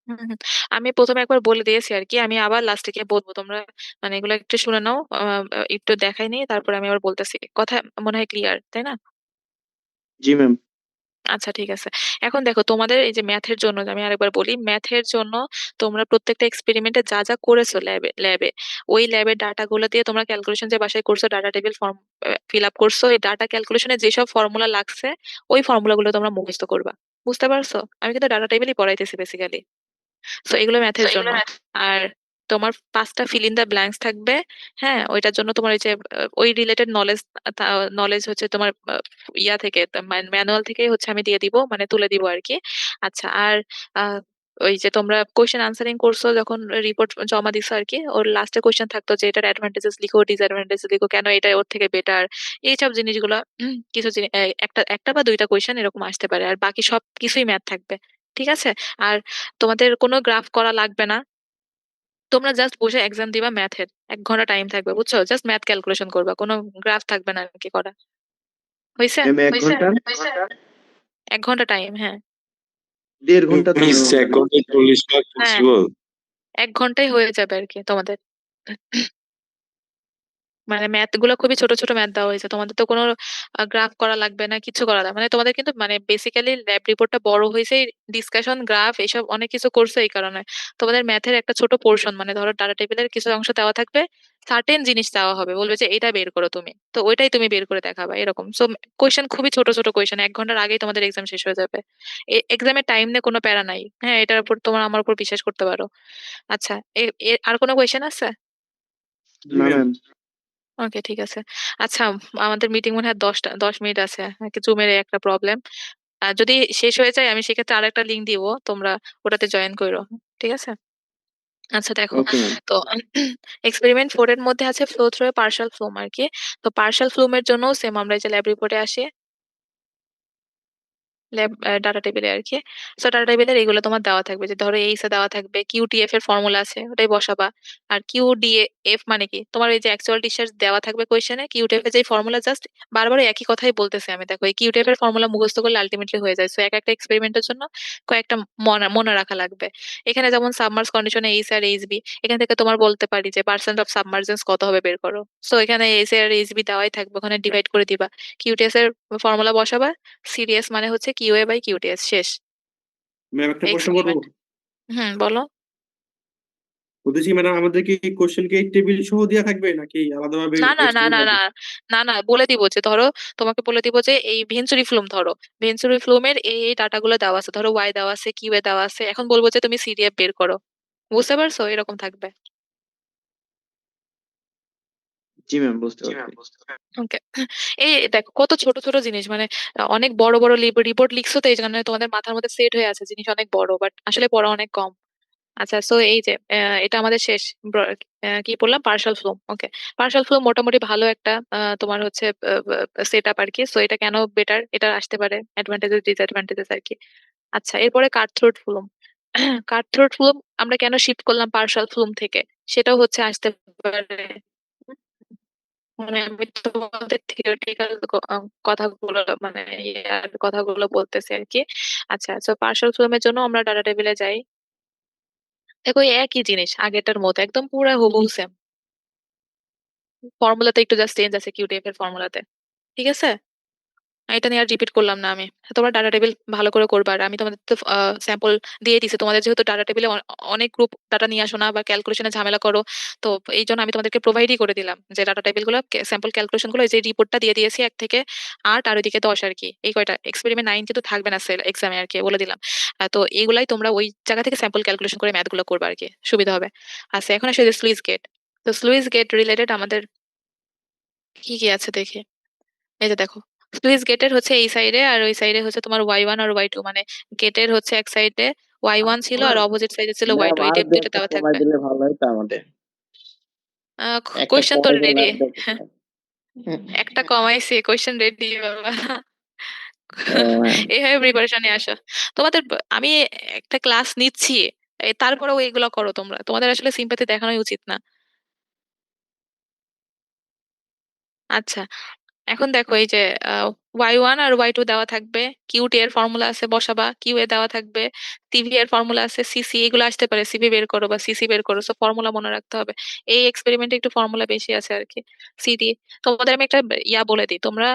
হুম। আমি প্রথমে একবার বলে দিয়েছি আর কি, আমি আবার লাস্টে গিয়ে বলবো, তোমরা মানে এগুলো একটু শুনে নাও, একটু দেখাই নিই, তারপরে আমি আবার বলতেছি। কথা মনে হয় ক্লিয়ার, তাই না? জি ম্যাম। আচ্ছা ঠিক আছে। এখন দেখো তোমাদের এই যে ম্যাথের জন্য আমি আরেকবার বলি, ম্যাথের জন্য তোমরা প্রত্যেকটা এক্সপেরিমেন্টে যা যা করেছো ল্যাবে ওই ল্যাবের ডাটা গুলো দিয়ে তোমরা ক্যালকুলেশন যে বাসায় করছো, data table form fill up করছো, এই ডাটা ক্যালকুলেশনে যেসব ফর্মুলা লাগছে ওই ফর্মুলা গুলো তোমরা মুখস্থ করবা। বুঝতে পারছো? আমি কিন্তু ডাটা টেবিলই পড়াইতেছি বেসিক্যালি। তো এগুলো ম্যাথের জন্য। আর তোমার 5টা ফিল ইন দা ব্ল্যাঙ্কস থাকবে। হ্যাঁ, ওইটার জন্য তোমার ওই যে ওই রিলেটেড নলেজ হচ্ছে তোমার ইয়া থেকে, ম্যানুয়াল থেকেই হচ্ছে আমি দিয়ে দিব, মানে তুলে দিব আর কি। আচ্ছা, আর আহ, ওই যে তোমরা কোশ্চেন আনসারিং করছো যখন রিপোর্ট জমা দিছো আর কি, ওর লাস্টে কোশ্চেন থাকতো যে এটার অ্যাডভান্টেজেস লিখো, ডিসঅ্যাডভান্টেজেস লিখো, কেন এটা ওর থেকে বেটার, এইসব জিনিসগুলো কিছু জিনিস একটা একটা বা দুইটা কোশ্চেন এরকম আসতে পারে, আর বাকি সব কিছুই ম্যাথ থাকবে। ঠিক আছে? আর তোমাদের কোনো গ্রাফ করা লাগবে না, তোমরা জাস্ট বসে এক্সাম দিবা ম্যাথের। 1 ঘন্টা টাইম থাকবে, বুঝছো? জাস্ট ম্যাথ ক্যালকুলেশন করবা, কোনো গ্রাফ থাকবে না আর কি করা। হয়েছে? ম্যাম 1 ঘন্টা 1 ঘন্টা টাইম, হ্যাঁ। 1.5 ঘন্টা তো মিস ম্যাম 1 ঘন্টায় 40 মার্ক হ্যাঁ, পসিবল? 1 ঘন্টায় হয়ে যাবে আর কি তোমাদের। মানে ম্যাথ গুলো খুবই ছোট ছোট ম্যাথ দেওয়া হয়েছে, তোমাদের তো কোনো গ্রাফ করা লাগবে না, কিছু করা লাগবে, মানে তোমাদের কিন্তু মানে বেসিক্যালি ল্যাব রিপোর্টটা বড় হয়েছে, ডিসকাশন গ্রাফ এসব অনেক কিছু করছে, এই কারণে তোমাদের ম্যাথের একটা ছোট পোর্শন, মানে ধরো ডাটা টেবিলের কিছু অংশ দেওয়া থাকবে, সার্টেন জিনিস দেওয়া হবে, বলবে যে এটা বের করো তুমি, তো ওইটাই তুমি বের করে দেখাবা এরকম। সো কোয়েশ্চেন খুবই ছোট ছোট কোয়েশ্চেন, 1 ঘন্টার আগেই তোমাদের এক্সাম শেষ হয়ে যাবে। এক্সামের টাইম নিয়ে কোনো প্যারা নাই, হ্যাঁ, এটার উপর তোমার আমার উপর বিশ্বাস করতে পারো। আচ্ছা, আর কোনো কোয়েশ্চেন আছে? জি না ম্যাম। ম্যাম। ওকে ঠিক আছে। আচ্ছা, আমাদের মিটিং মনে হয় 10 মিনিট আছে, জুমের একটা প্রবলেম। যদি শেষ হয়ে যায় আমি সেক্ষেত্রে আরেকটা লিঙ্ক দিব, তোমরা ওটাতে জয়েন করো। ঠিক আছে? আচ্ছা দেখো, ওকে ম্যাম। তো এক্সপেরিমেন্ট 4 এর মধ্যে আছে ফ্লো থ্রু পার্শাল ফ্লুম আর কি। তো পার্শাল ফ্লুমের জন্য সেম আমরা এই যে ল্যাব রিপোর্টে আসি, ল্যাব ডাটা টেবিলে আর কি। সো ডাটা টেবিলের এগুলো তোমার দেওয়া থাকবে, যে ধরো এইসে দেওয়া থাকবে, কিউটিএফ এর ফর্মুলা আছে ওটাই বসাবা। আর কিউডিএফ মানে কি, তোমার এই যে অ্যাকচুয়াল ডিসচার্জ দেওয়া থাকবে কোয়েশ্চেনে, কিউটিএফ এর যে ফর্মুলা, জাস্ট বারবার একই কথাই বলতেছে আমি, দেখো এই কিউটিএফ এর ফর্মুলা মুখস্থ করলে আলটিমেটলি হয়ে যায়। সো এক একটা এক্সপেরিমেন্টের জন্য কয়েকটা মনে মনে রাখা লাগবে। এখানে যেমন সাবমার্স কন্ডিশনে এইচ আর এইচ বি, এখান থেকে তোমার বলতে পারি যে পার্সেন্ট অফ সাবমার্জেন্স কত হবে বের করো। সো এখানে এইচ আর এইচ বি দেওয়াই থাকবে, ওখানে ডিভাইড করে দিবা, কিউটিএস এর ফর্মুলা বসাবা, সিরিয়াস মানে হচ্ছে কিউএ বাই কিউটিএস, শেষ ম্যাম একটা প্রশ্ন করবো? এক্সপেরিমেন্ট। বলো। বলতেছি ম্যাডাম, আমাদের কি কোশ্চেন কি টেবিল সহ দেওয়া থাকবে নাকি আলাদাভাবে না না না এক্সপ্লেন না না, হবে? না বলে দিব যে ধরো, তোমাকে বলে দিব যে এই ভেঞ্চুরি ফ্লুম, ধরো ভেঞ্চুরি ফ্লুমের এই ডাটাগুলো দেওয়া আছে, ধরো ওয়াই দেওয়া আছে, কিউ এ দেওয়া আছে, এখন বলবো যে তুমি সিডিএফ বের করো। বুঝতে পারছো? এরকম থাকবে। জি ম্যাম, বুঝতে পারছি। ওকে, এই দেখো কত ছোট ছোট জিনিস, মানে অনেক বড় বড় রিপোর্ট লিখছো, তো এই জন্য তোমাদের মাথার মধ্যে সেট হয়ে আছে জিনিস অনেক বড়, বাট আসলে পড়া অনেক কম। আচ্ছা, সো এই যে এটা আমাদের শেষ। কি বললাম? Partial flow. Okay, partial flow মোটামুটি ভালো একটা তোমার হচ্ছে সেট আপ আর কি। সো এটা কেন বেটার, এটা আসতে পারে অ্যাডভান্টেজেস ডিসঅ্যাডভান্টেজেস আর কি। আচ্ছা, এরপরে কাট থ্রোট ফ্লুম। কাট থ্রোট ফ্লুম আমরা কেন শিফট করলাম পার্শাল ফ্লুম থেকে, সেটাও হচ্ছে আসতে পারে। মানে আমি তোমাদের থিওরিটিক্যাল কথাগুলো, মানে ইয়ার কথাগুলো বলতেছি আর কি। আচ্ছা, তো পার্শাল ফ্লুমের জন্য আমরা ডাটা টেবিলে যাই। দেখো এই একই জিনিস আগেরটার মতো, একদম পুরো হুবহু সেম। ফর্মুলাতে একটু জাস্ট চেঞ্জ আছে কিউটিএফ এর ফর্মুলাতে। ঠিক আছে? এটা নিয়ে আর রিপিট করলাম না আমি। তোমরা ডাটা টেবিল ভালো করে করবা, আর আমি তোমাদের তো স্যাম্পল দিয়ে দিছি, তোমাদের যেহেতু ডাটা টেবিলে অনেক গ্রুপ ডাটা নিয়ে আসো না বা ক্যালকুলেশনে ঝামেলা করো, তো এই জন্য আমি তোমাদেরকে প্রোভাইডই করে দিলাম যে ডাটা টেবিল গুলো, স্যাম্পল ক্যালকুলেশন গুলো, এই যে রিপোর্টটা দিয়ে দিয়েছি 1 থেকে 8 আর ওইদিকে 10 আর কি, এই কয়টা এক্সপেরিমেন্ট 9 কিন্তু থাকবে না সেল এক্সামে আর কি, বলে দিলাম। তো এইগুলাই তোমরা ওই জায়গা থেকে স্যাম্পল ক্যালকুলেশন করে ম্যাথ গুলো করবে আর কি, সুবিধা হবে। আচ্ছা, এখন আসলে স্লুইস গেট। তো স্লুইস গেট রিলেটেড আমাদের কি কি আছে দেখি। এই যে দেখো, স্লুইস গেটের হচ্ছে এই সাইডে আর ওই সাইডে হচ্ছে তোমার ওয়াই 1 আর ওয়াই 2, মানে গেটের হচ্ছে এক সাইডে ওয়াই 1 ছিল আর অপোজিট সাইডে ছিল ওয়াই ম্যাম 2, এই আর টাইপ দুটো ব্যাগটা দেওয়া কমাই থাকবে। দিলে ভালো হতো আমাদের। একটা কোয়েশ্চেন তো কমাই দিলে রেডি। আর ব্যাগ। একটা কমাইছি, কোয়েশ্চেন রেডি বাবা। ও ম্যাম। এইভাবে প্রিপারেশনে আসো তোমাদের। আমি একটা ক্লাস নিচ্ছি, তারপরেও এগুলো করো তোমরা, তোমাদের আসলে সিম্পাথি দেখানোই উচিত না। আচ্ছা, এখন দেখো এই যে ওয়াই 1 আর ওয়াই 2 দেওয়া থাকবে, কিউটি এর ফর্মুলা আছে বসাবা, কিউ এ দেওয়া থাকবে, সিভি এর ফর্মুলা আছে, সিসি এগুলো আসতে পারে, সিভি বের করো বা সিসি বের করো, সো ফর্মুলা মনে রাখতে হবে। এই এক্সপেরিমেন্টে একটু ফর্মুলা বেশি আছে আর কি। সিডি, তোমাদের আমি একটা ইয়া বলে দিই, তোমরা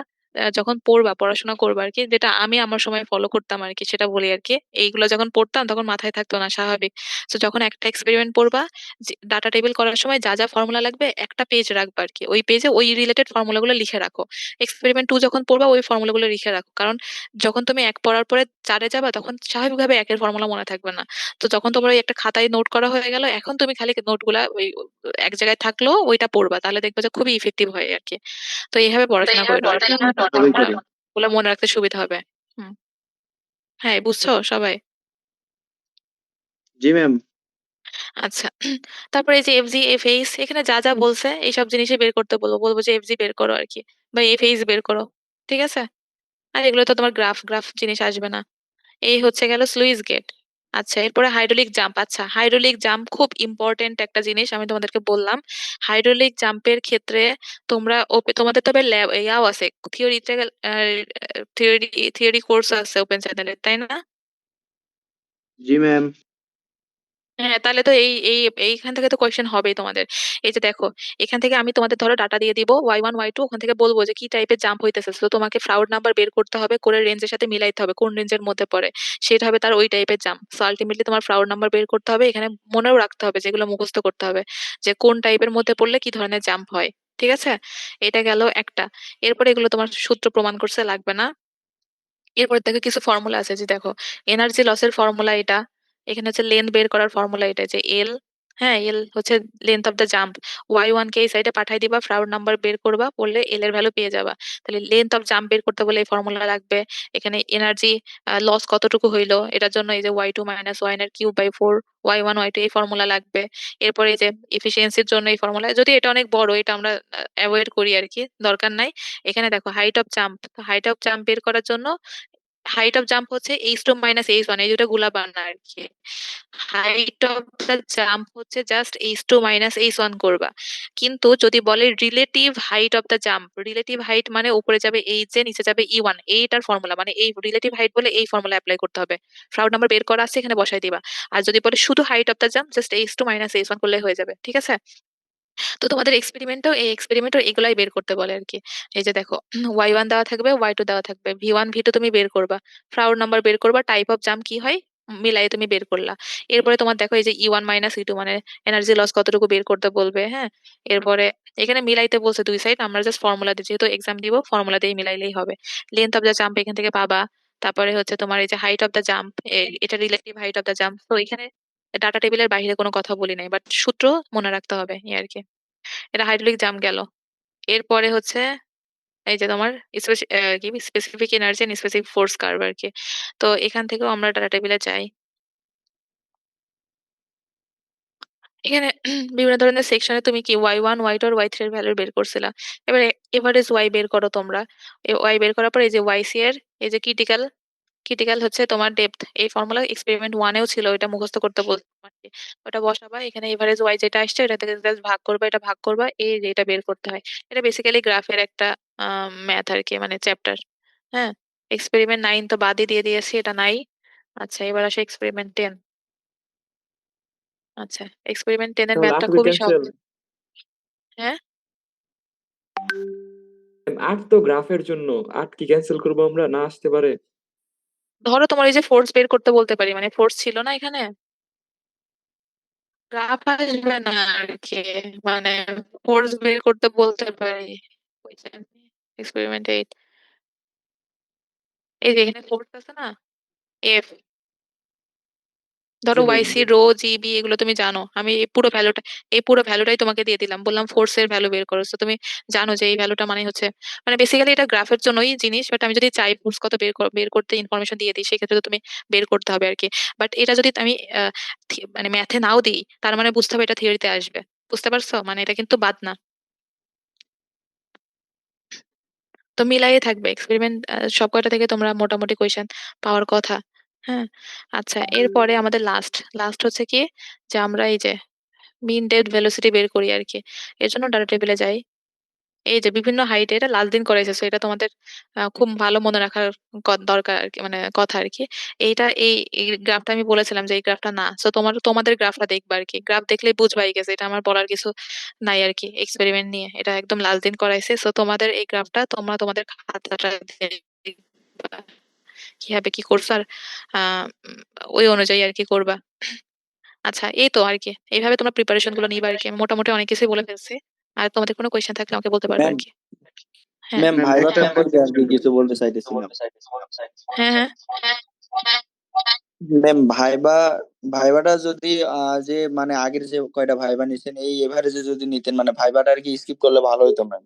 যখন পড়বা পড়াশোনা করবা আর কি, যেটা আমি আমার সময় ফলো করতাম আর কি, সেটা বলি আর কি। এইগুলো যখন পড়তাম তখন মাথায় থাকতো না, স্বাভাবিক। তো যখন একটা এক্সপেরিমেন্ট পড়বা, ডাটা টেবিল করার সময় যা যা ফর্মুলা লাগবে একটা পেজ রাখবা আর কি, ওই পেজে ওই রিলেটেড ফর্মুলাগুলো লিখে রাখো। এক্সপেরিমেন্ট 2 যখন পড়বা ওই ফর্মুলাগুলো লিখে রাখো, কারণ যখন তুমি 1 পড়ার পরে 4-এ যাবা তখন স্বাভাবিকভাবে 1-এর ফর্মুলা মনে থাকবে না। তো যখন তোমার ওই একটা খাতায় নোট করা হয়ে গেল, এখন তুমি খালি নোটগুলা ওই এক জায়গায় থাকলো ওইটা পড়বা, তাহলে দেখবে যে খুবই ইফেক্টিভ হয় আর কি। তো এইভাবে পড়াশোনা করে নাও, ভালোই করি। ওগুলো মনে রাখতে সুবিধা হবে। হুম। হ্যাঁ, বুঝছো সবাই? জি ম্যাম। আচ্ছা। তারপরে এই যে এফজি এফএইচ, এখানে যা যা বলছে এইসব জিনিসই বের করতে বলবো, বলবো যে এফজি বের করো আর কি, বা এফএইচ বের করো। ঠিক আছে? আর এগুলো তো তোমার গ্রাফ গ্রাফ জিনিস আসবে না। এই হচ্ছে গেল স্লুইস গেট। আচ্ছা, এরপরে হাইড্রোলিক জাম্প। আচ্ছা, হাইড্রোলিক জাম্প খুব ইম্পর্টেন্ট একটা জিনিস, আমি তোমাদেরকে বললাম। হাইড্রোলিক জাম্পের ক্ষেত্রে তোমরা তোমাদের তবে ল্যাব ইয়াও আছে, থিওরিটিক্যাল থিওরি থিওরি কোর্স আছে ওপেন চ্যানেলে, তাই না? জি ম্যাম। হ্যাঁ, তাহলে তো এইখান থেকে তো কোয়েশ্চেন হবেই তোমাদের। এই যে দেখো, এখান থেকে আমি তোমাদের ধরো ডাটা দিয়ে দিব y1 y2, ওখান থেকে বলবো যে কি টাইপের জাম্প হইতেছে, তো তোমাকে ফ্রাউড নাম্বার বের করতে হবে, করে রেঞ্জের সাথে মিলাইতে হবে কোন রেঞ্জের মধ্যে পড়ে, সেটা হবে তার ওই টাইপের জাম্প। সো আলটিমেটলি তোমার ফ্রাউড নাম্বার বের করতে হবে, এখানে মনেও রাখতে হবে, যেগুলো মুখস্থ করতে হবে, যে কোন টাইপের মধ্যে পড়লে কি ধরনের জাম্প হয়। ঠিক আছে? এটা গেল একটা। এরপরে এগুলো তোমার সূত্র প্রমাণ করতে লাগবে না। এরপর দেখো কিছু ফর্মুলা আছে, যে দেখো এনার্জি লসের ফর্মুলা এটা, এখানে হচ্ছে লেন্থ বের করার ফর্মুলা এটা, যে এল, হ্যাঁ এল হচ্ছে length of the jump. y1 কে এই সাইডে পাঠাই দিবা, ফ্রাউড নাম্বার বের করবা, করলে এল এর ভ্যালু পেয়ে যাবা। তাহলে লেন্থ অফ জাম্প বের করতে বলে এই ফর্মুলা লাগবে। এখানে এনার্জি লস কতটুকু হইলো এটার জন্য এই যে y2 মাইনাস y এর কিউব বাই 4, y1 y2 এই ফর্মুলা লাগবে। এরপরে এই যে এফিসিয়েন্সির জন্য এই ফর্মুলা, যদি এটা অনেক বড় এটা আমরা অ্যাভয়েড করি আর কি, দরকার নাই। এখানে দেখো height of jump, height of jump বের করার জন্য হাইট অফ জাম্প হচ্ছে h2 মাইনাস h1, এই দুটো গুলা বানা আর কি। হাইট অফ দ্য জাম্প হচ্ছে জাস্ট h2 মাইনাস h1 করবা। কিন্তু যদি বলে relative height of the jump, relative height মানে উপরে যাবে h, নিচে যাবে e1, এইটার ফর্মুলা মানে এই রিলেটিভ হাইট বলে এই ফর্মুলা অ্যাপ্লাই করতে হবে। ফ্রাউড নাম্বার বের করা আছে, এখানে বসাই দিবা। আর যদি বলে শুধু height of the jump, just h2 minus h1 করলে হয়ে যাবে। ঠিক আছে? তো তোমাদের এক্সপেরিমেন্টও এগুলাই বের করতে বলে আর কি। এই যে দেখো, y1 দেওয়া থাকবে, y2 দেওয়া থাকবে, v1 v2 তুমি বের করবা, ফ্রাউড নাম্বার বের করবা, টাইপ অফ জাম্প কি হয় মিলাই তুমি বের করলা। এরপরে তোমার দেখো এই যে e1 মাইনাস e2 মানে এনার্জি লস কতটুকু বের করতে বলবে। হ্যাঁ, এরপরে এখানে মিলাইতে বলছে দুই সাইড, আমরা জাস্ট ফর্মুলা দিয়ে, যেহেতু এক্সাম দিব ফর্মুলা দিয়ে মিলাইলেই হবে। লেন্থ অফ দ্য জাম্প এখান থেকে পাবা। তারপরে হচ্ছে তোমার এই যে হাইট অফ দ্য জাম্প, এটা relative height of the jump. তো এখানে ডাটা টেবিলের বাইরে কোনো কথা বলি নাই, বাট সূত্র মনে রাখতে হবে এই আর কি। এটা হাইড্রোলিক জাম্প গেল। এরপরে হচ্ছে এই যে তোমার কি specific energy and specific force curve আর কি। তো এখান থেকেও আমরা ডাটা টেবিলে যাই। এখানে বিভিন্ন ধরনের সেকশনে তুমি কি y1 y2 আর y3 এর ভ্যালু বের করছিলা। এবারে এভারেজ y বের করো তোমরা। y বের করার পর এই যে yc এর এই যে ক্রিটিক্যাল, ক্রিটিক্যাল হচ্ছে তোমার ডেপথ, এই ফর্মুলা এক্সপেরিমেন্ট 1-এও ছিল, এটা মুখস্থ করতে বলতো তোমাকে। ওটা বসাবা, এখানে এভারেজ ওয়াই যেটা আসছে এটা থেকে জাস্ট ভাগ করবা, এটা ভাগ করবা, এই যে এটা বের করতে হয়। এটা বেসিক্যালি গ্রাফের একটা ম্যাথ আর কি, মানে চ্যাপ্টার। হ্যাঁ, এক্সপেরিমেন্ট 9 তো বাদই দিয়ে দিয়েছি, এটা নাই। আচ্ছা, এবার আসে এক্সপেরিমেন্ট 10। আচ্ছা, এক্সপেরিমেন্ট 10 এর তাহলে ম্যাথটা 8 খুবই ক্যান্সেল। সহজ। হ্যাঁ, 8 তো গ্রাফের জন্য, 8 কি ক্যান্সেল করবো আমরা, না আসতে পারে? ধরো তোমার এই যে ফোর্স বের করতে বলতে পারি, মানে ফোর্স ছিল না এখানে, গ্রাফ আসবে না আর কি, মানে ফোর্স বের করতে বলতে পারি। এক্সপেরিমেন্ট 8, এই যে এখানে ফোর্স আছে না, এফ, জি ধরো ম্যাম। ওয়াইসি রো জিবি এগুলো তুমি জানো, আমি এই পুরো ভ্যালুটাই তোমাকে দিয়ে দিলাম, বললাম ফোর্স এর ভ্যালু বের করো, তো তুমি জানো যে এই ভ্যালুটা মানে হচ্ছে, মানে বেসিক্যালি এটা গ্রাফের জন্যই জিনিস, বাট আমি যদি চাই ফোর্স কত বের করতে ইনফরমেশন দিয়ে দিই, সেক্ষেত্রে তো তুমি বের করতে হবে আর কি। বাট এটা যদি আমি মানে ম্যাথে নাও দিই, তার মানে বুঝতে হবে এটা থিওরিতে আসবে। বুঝতে পারছো? মানে এটা কিন্তু বাদ না। তো মিলাইয়ে থাকবে এক্সপেরিমেন্ট সব কয়টা থেকে তোমরা মোটামুটি কোয়েশ্চেন পাওয়ার কথা। হ্যাঁ। আচ্ছা, এরপরে আমাদের লাস্ট লাস্ট হচ্ছে কি, যে আমরা এই যে মিন ডেপথ ভেলোসিটি বের করি আর কি। এর জন্য ডাটা টেবিলে যাই। এই যে বিভিন্ন হাইটে এটা লাল দিন করা এসেছে, এটা তোমাদের খুব ভালো মনে রাখার দরকার আর কি, মানে কথা আর কি। এইটা এই গ্রাফটা আমি বলেছিলাম যে এই গ্রাফটা না, তো তোমাদের গ্রাফটা দেখবা আর কি, গ্রাফ দেখলেই বুঝবাই গেছে, এটা আমার বলার কিছু নাই আর কি। এক্সপেরিমেন্ট নিয়ে এটা একদম লাল দিন করাইছে, তো তোমাদের এই গ্রাফটা তোমরা তোমাদের খাতাটা দেখবা কিভাবে কি করছো, আর ওই অনুযায়ী আর কি করবা। আচ্ছা, এই তো আর কি, এইভাবে তোমরা প্রিপারেশন গুলো নিবা আর কি। আমি মোটামুটি অনেক কিছুই বলে ফেলছি, আর তোমাদের কোনো কোয়েশ্চেন থাকলে আমাকে বলতে পারবে ম্যাম আর কি। হ্যাঁ ম্যাম ম্যাম ভাইবা একটা সম্পর্কে আর কি কিছু বলতে চাইতেছিলাম। হ্যাঁ হ্যাঁ। ম্যাম ভাইবাটা যদি যে মানে আগের যে কয়টা ভাইবা নিছেন এই এভারেজে যদি নিতেন মানে ভাইবাটা আর কি স্কিপ করলে ভালো হতো ম্যাম।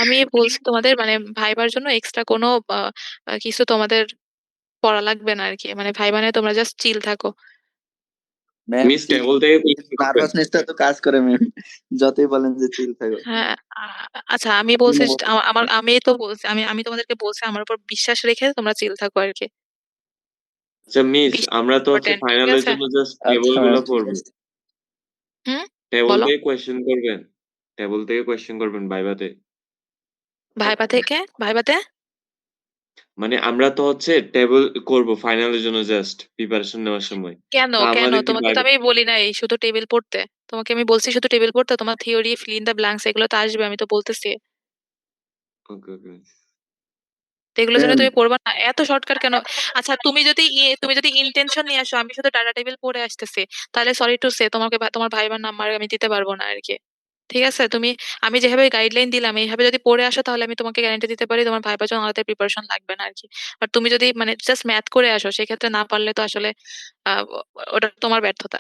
আমি বলছি তোমাদের মানে ভাইবার জন্য এক্সট্রা কোনো কিছু তোমাদের পড়া লাগবে না আর কি, মানে ভাইবা নিয়ে তোমরা জাস্ট চিল থাকো। ম্যাম মিস টেবল থেকে কোশ্চেন করবেন। নার্ভাসনেসটা তো কাজ করে ম্যাম, যতই বলেন যে চিল থাকো। হ্যাঁ আচ্ছা, আমি বলছি আমি তো বলছি, আমি তোমাদেরকে বলছি আমার উপর বিশ্বাস রেখে তোমরা চিল থাকো আর কি। আচ্ছা মিস, বিশ্বাস আমরা তো হচ্ছে ইম্পর্টেন্ট, ঠিক ফাইনালের আছে? জন্য জাস্ট টেবল আচ্ছা গুলো ম্যাম ঠিক পড়বো। আছে। হুম, টেবল বলো। থেকে কোয়েশ্চেন করবেন, টেবল থেকে কোয়েশ্চেন করবেন ভাইভাতে। ভাইবাতে মানে আমরা তো হচ্ছে টেবল করব ফাইনালের জন্য জাস্ট প্রিপারেশন নেওয়ার সময়। কেন তা কেন আমাদেরকে তোমাকে তো ভাইবা। আমি বলি না এই শুধু টেবিল পড়তে, তোমাকে আমি বলছি শুধু টেবিল পড়তে, তোমার theory fill in the blanks এগুলো তো আসবে, আমি তো বলতেছি। ওকে ওকে। তো এগুলোর জন্য ম্যাম তুমি পড়বা না, এত শর্টকাট কেন? আচ্ছা, তুমি যদি ইন্টেনশন নিয়ে আসো আমি শুধু ডাটা টেবিল পড়ে আসতেছি, তাহলে সরি টু সে তোমাকে তোমার ভাইবার নাম্বার আমি দিতে পারবো না আর কি। ঠিক আছে, আমি যেভাবে গাইডলাইন দিলাম এইভাবে যদি পড়ে আসো তাহলে আমি তোমাকে গ্যারান্টি দিতে পারি তোমার ভাইবার জন্য আলাদা প্রিপারেশন লাগবে না আর কি। আর তুমি যদি মানে জাস্ট ম্যাথ করে আসো সেক্ষেত্রে না পারলে তো আসলে আহ ওটা তোমার ব্যর্থতা।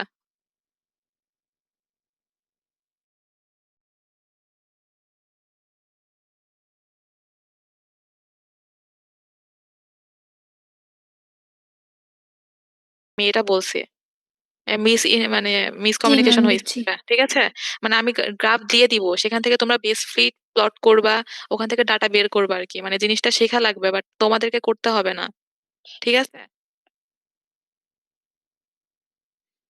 আমি এটা বলছি, মানে জি ম্যাম মিসকমিউনিকেশন হয়েছে, বুঝছি। ঠিক আছে? মানে আমি গ্রাফ দিয়ে দিব, সেখান থেকে তোমরা বেস ফিট প্লট করবা, ওখান থেকে ডাটা বের করবা আর কি, মানে জিনিসটা শেখা লাগবে বাট তোমাদেরকে করতে হবে না, ঠিক আছে?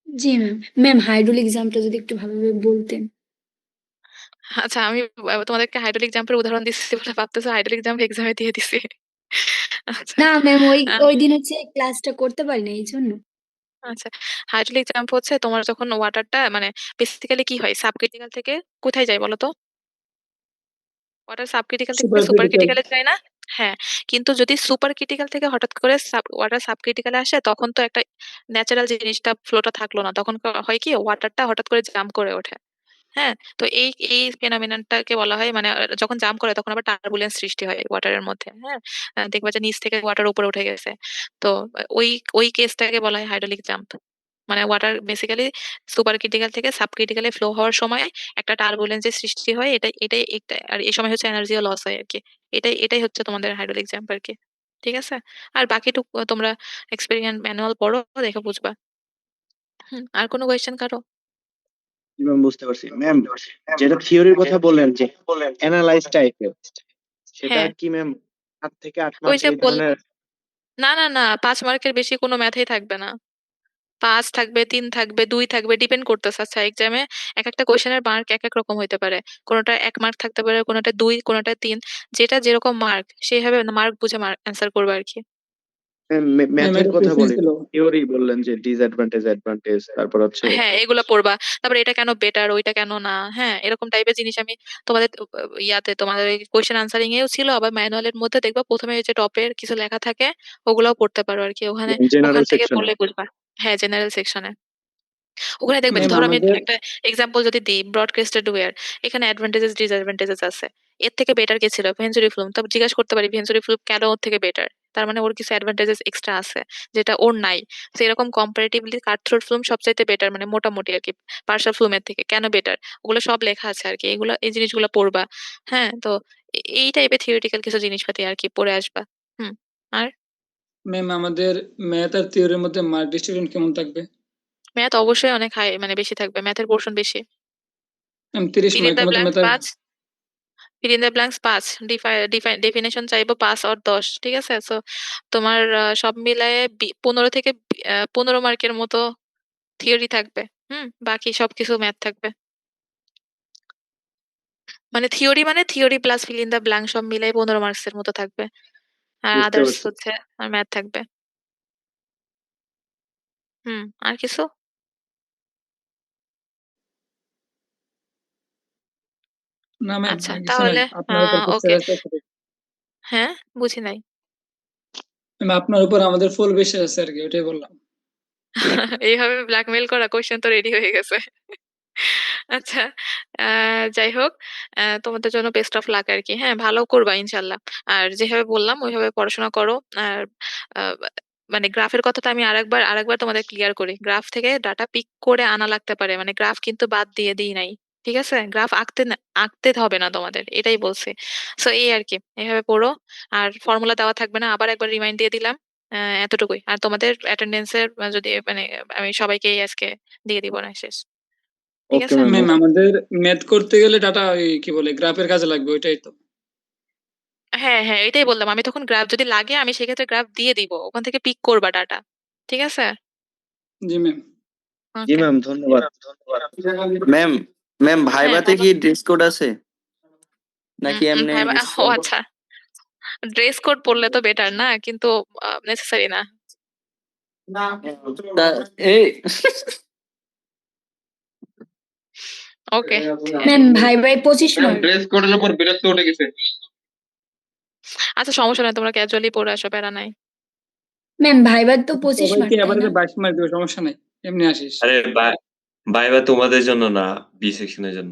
জি ম্যাম। ম্যাম হাইড্রোলিক এক্সামটা যদি একটু ভালোভাবে বলতেন। আচ্ছা, আমি তোমাদেরকে হাইড্রোলিক জাম্পের উদাহরণ দিচ্ছি বলে ভাবতেছো হাইড্রোলিক জাম্প এক্সামে দিয়ে দিছি? আচ্ছা। না ম্যাম, ওই আহ, ওই দিন হচ্ছে ক্লাসটা করতে পারি না এই জন্য। আচ্ছা, হাইড্রোলিক জাম্প হচ্ছে তোমার যখন ওয়াটারটা মানে বেসিক্যালি কি হয়, সাবক্রিটিক্যাল থেকে কোথায় যায় বলো তো? ওয়াটার সাবক্রিটিক্যাল থেকে সুপার সুপার ক্রিটিক্যাল। ক্রিটিক্যালে যায় না? হ্যাঁ, কিন্তু যদি সুপার ক্রিটিক্যাল থেকে হঠাৎ করে ওয়াটার সাবক্রিটিক্যালে আসে তখন তো একটা ন্যাচারাল জিনিসটা ফ্লোটা থাকলো না, তখন হয় কি ওয়াটারটা হঠাৎ করে জাম্প করে ওঠে। হ্যাঁ, তো এই ফেনোমেননটাকে বলা হয় মানে যখন জাম্প করে তখন আবার টার্বুলেন্স সৃষ্টি হয় ওয়াটারের মধ্যে। হ্যাঁ, দেখবা যে নিচ থেকে ওয়াটার উপরে উঠে গেছে। তো ওই ওই কেসটাকে বলা হয় হাইড্রোলিক জাম্প। মানে ওয়াটার বেসিক্যালি সুপার ক্রিটিক্যাল থেকে সাব ক্রিটিক্যালে ফ্লো হওয়ার সময় একটা টার্বুলেন্সের সৃষ্টি হয়, এটাই একটা, আর এই সময় হচ্ছে এনার্জিও লস হয় আর কি। এটাই হচ্ছে তোমাদের হাইড্রোলিক জাম্প আর কি। ঠিক আছে, আর বাকিটুকু তোমরা এক্সপেরিয়েন্স ম্যানুয়াল পড়ো, দেখে বুঝবা। আর কোনো কোয়েশ্চেন কারো? ম্যাম বুঝতে পারছি ম্যাম। যেটা থিওরির কথা বললেন যে অ্যানালাইজ টাইপের, সেটা হ্যাঁ, কি ম্যাম 7 থেকে 8 ওই মার্কের যে এই ধরনের? না না না, 5 মার্কের বেশি কোনো ম্যাথই থাকবে না। 5 থাকবে, 3 থাকবে, 2 থাকবে, ডিপেন্ড করতেছে। আচ্ছা, এক্সামে এক একটা কোশ্চেনের মার্ক এক এক রকম হইতে পারে। কোনোটা 1 মার্ক থাকতে পারে, কোনোটা 2, কোনোটা 3। যেটা যেরকম মার্ক সেইভাবে মার্ক বুঝে অ্যান্সার করবে আর কি। ম্যাম ম্যাথের একটা কথা কোশ্চেন বলি, ছিল। থিওরি বললেন যে ডিসঅ্যাডভান্টেজ অ্যাডভান্টেজ, তারপর হচ্ছে হ্যাঁ, এগুলো পড়বা। তারপরে এটা কেন বেটার, ওইটা কেন না, হ্যাঁ, এরকম টাইপের জিনিস আমি তোমাদের তোমাদের কোয়েশ্চেন আনসারিং এও ছিল, আবার ম্যানুয়ালের মধ্যে দেখবা প্রথমে ওই যে টপের কিছু লেখা থাকে, ওগুলোও পড়তে পারো আর কি ওখানে। ওখান জেনারেল থেকে সেকশনে। পড়লে বুঝবা। হ্যাঁ, জেনারেল সেকশনে ওখানে দেখবে যে ম্যাম ধরো আমি আমাদের একটা এক্সাম্পল যদি দিই, ব্রডকাস্টেড ওয়্যার, এখানে অ্যাডভান্টেজেস ডিসঅ্যাডভান্টেজেস আছে। এর থেকে বেটার কে ছিল? Venturi film. তবে জিজ্ঞাসা করতে পারি ভেঞ্চুরি ফিল্ম কেন ওর থেকে বেটার, তার মানে ওর কিছু অ্যাডভান্টেজেস এক্সট্রা আছে যেটা ওর নাই। তো এরকম কম্পারেটিভলি কাটথ্রোট ফিল্ম সবচাইতে বেটার, মানে মোটামুটি আর কি পার্শাল ফিল্মের থেকে কেন বেটার, ওগুলো সব লেখা আছে আর কি। এই জিনিসগুলো পড়বা। হ্যাঁ, তো এই টাইপের থিওরিটিক্যাল কিছু জিনিসপাতি আর কি পড়ে আসবা। হুম। আর ম্যাম আমাদের ম্যাথ আর থিওরির মধ্যে মার্ক ডিস্ট্রিবিউশন কেমন থাকবে? ম্যাথ অবশ্যই অনেক হাই, মানে বেশি থাকবে, ম্যাথের পোর্শন বেশি। ম্যাম 30 ফিল ইন মার্কের দ্য মতো ব্ল্যাঙ্কস ম্যাথ আর 5, fill in the blanks 5, definition চাইবো 5 আর 10, ঠিক আছে? সো তোমার সব মিলায়ে 15 থেকে 15 মার্কের মতো থিওরি থাকবে। বাকি সবকিছু ম্যাথ থাকবে। মানে theory plus feel in the blank সব মিলাই 15 মার্কসের মতো থাকবে। আর বুঝতে আদার্স পারছি। হচ্ছে আর ম্যাথ থাকবে। আর কিছু? না ম্যাম, আচ্ছা, আর কিছু নাই। তাহলে আপনার উপর খুব ওকে। চ্যালেঞ্জ আছে। হ্যাঁ, বুঝি নাই। ম্যাম, আপনার উপর আমাদের ফুল বিশ্বাস আছে আরকি, ওটাই বললাম। এইভাবে ব্ল্যাকমেইল করা, কোয়েশ্চেন তো রেডি হয়ে গেছে। আচ্ছা, যাই হোক, তোমাদের জন্য বেস্ট অফ লাক আরকি। হ্যাঁ, ভালো করবা ইনশাআল্লাহ। আর যেভাবে বললাম ওইভাবে পড়াশোনা করো। আর আ মানে গ্রাফের কথাটা আমি আরেকবার তোমাদের ক্লিয়ার করি। গ্রাফ থেকে ডাটা পিক করে আনা লাগতে পারে। মানে গ্রাফ কিন্তু বাদ দিয়ে দিই নাই। ঠিক আছে? গ্রাফ আঁকতে হবে না তোমাদের। এটাই বলছি। সো এই আরকি। এভাবে পড়ো। আর ফর্মুলা দেওয়া থাকবে না। আবার একবার রিমাইন্ড দিয়ে দিলাম। এতটুকুই। আর তোমাদের অ্যাটেন্ডেন্স এর যদি মানে আমি সবাইকেই আজকে দিয়ে দিব না শেষ। ঠিক ওকে আছে? ম্যাম, ম্যাম, ওকে। আমাদের ম্যাথ করতে গেলে ডাটা ওই কি বলে গ্রাফের কাজে লাগবে, ওইটাই তো। হ্যাঁ, হ্যাঁ, এটাই বললাম। আমি তখন গ্রাফ যদি লাগে আমি সেক্ষেত্রে গ্রাফ দিয়ে দিব। ওখান থেকে পিক করবা ডাটা। ঠিক আছে? জি ম্যাম। জি ওকে। ম্যাম, ধন্যবাদ। ম্যাম, ম্যাম হ্যাঁ, ভাইভাতে বলো। কি ড্রেস কোড আছে নাকি এমনি ভাইবা ও আচ্ছা। ড্রেস কোড পড়লে তো বেটার না, কিন্তু নেসেসারি না। এই ওকে। ম্যাম ভাইবায় 25 মার্ক। ড্রেস কোডের উপর বিরক্ত উঠে গেছে। আচ্ছা, সমস্যা নাই, তোমরা ক্যাজুয়ালি পড়ে আসো, প্যারা নাই। ম্যাম ভাইবার তো 25 সবাইকে মার্ক, তাই না? এবারে 22 মার্ক দিবে, সমস্যা নাই। এমনি আসিস। আরে ভাইবা তোমাদের জন্য না, বি সেকশনের জন্য।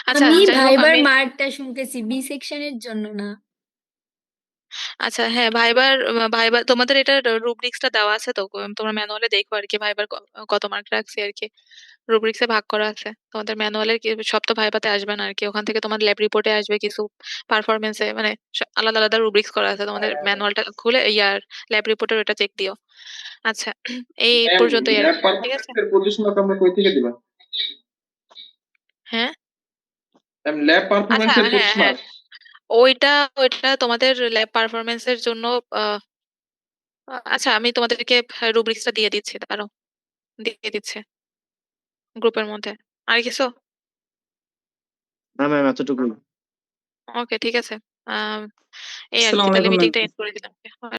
আচ্ছা, আমি যাই হোক, ভাইবার আমি মার্কটা শুনতেছি, বি সেকশনের জন্য না। আচ্ছা, হ্যাঁ, ভাইবার তোমাদের এটা রুব্রিক্সটা দেওয়া আছে তো, তোমরা ম্যানুয়ালে দেখো আর কি ভাইবার কত মার্ক রাখছি আর কি। রুব্রিক্সে ভাগ করা আছে। তোমাদের ম্যানুয়ালের সব তো ভাইবাতে আসবে না আর কি। ওখান থেকে তোমার ল্যাব রিপোর্টে আসবে কিছু, পারফরমেন্সে মানে আলাদা আলাদা রুব্রিক্স করা আছে। তোমাদের ম্যানুয়ালটা খুলে ল্যাব রিপোর্টের ওটা চেক দিও। আচ্ছা, এই পর্যন্তই আর ল্যাব কি। ঠিক আছে? পারফরম্যান্সের 25 মার্ক আমরা কই থেকে দিবা? হ্যাঁ, ল্যাব আচ্ছা, পারফরম্যান্সের হ্যাঁ, 25 হ্যাঁ, মার্ক। ওইটা তোমাদের ল্যাব পারফরমেন্সের জন্য। আচ্ছা, আমি তোমাদেরকে রুব্রিক্সটা দিয়ে দিচ্ছি, দাঁড়াও, দিয়ে দিচ্ছে গ্রুপের মধ্যে। আর কিছু? না ম্যাম, এতটুকুই। ওকে, ঠিক আছে। আহ এই আর কি, আসসালামু তাহলে আলাইকুম ম্যাম। মিটিংটা এন্ড করে দিলাম।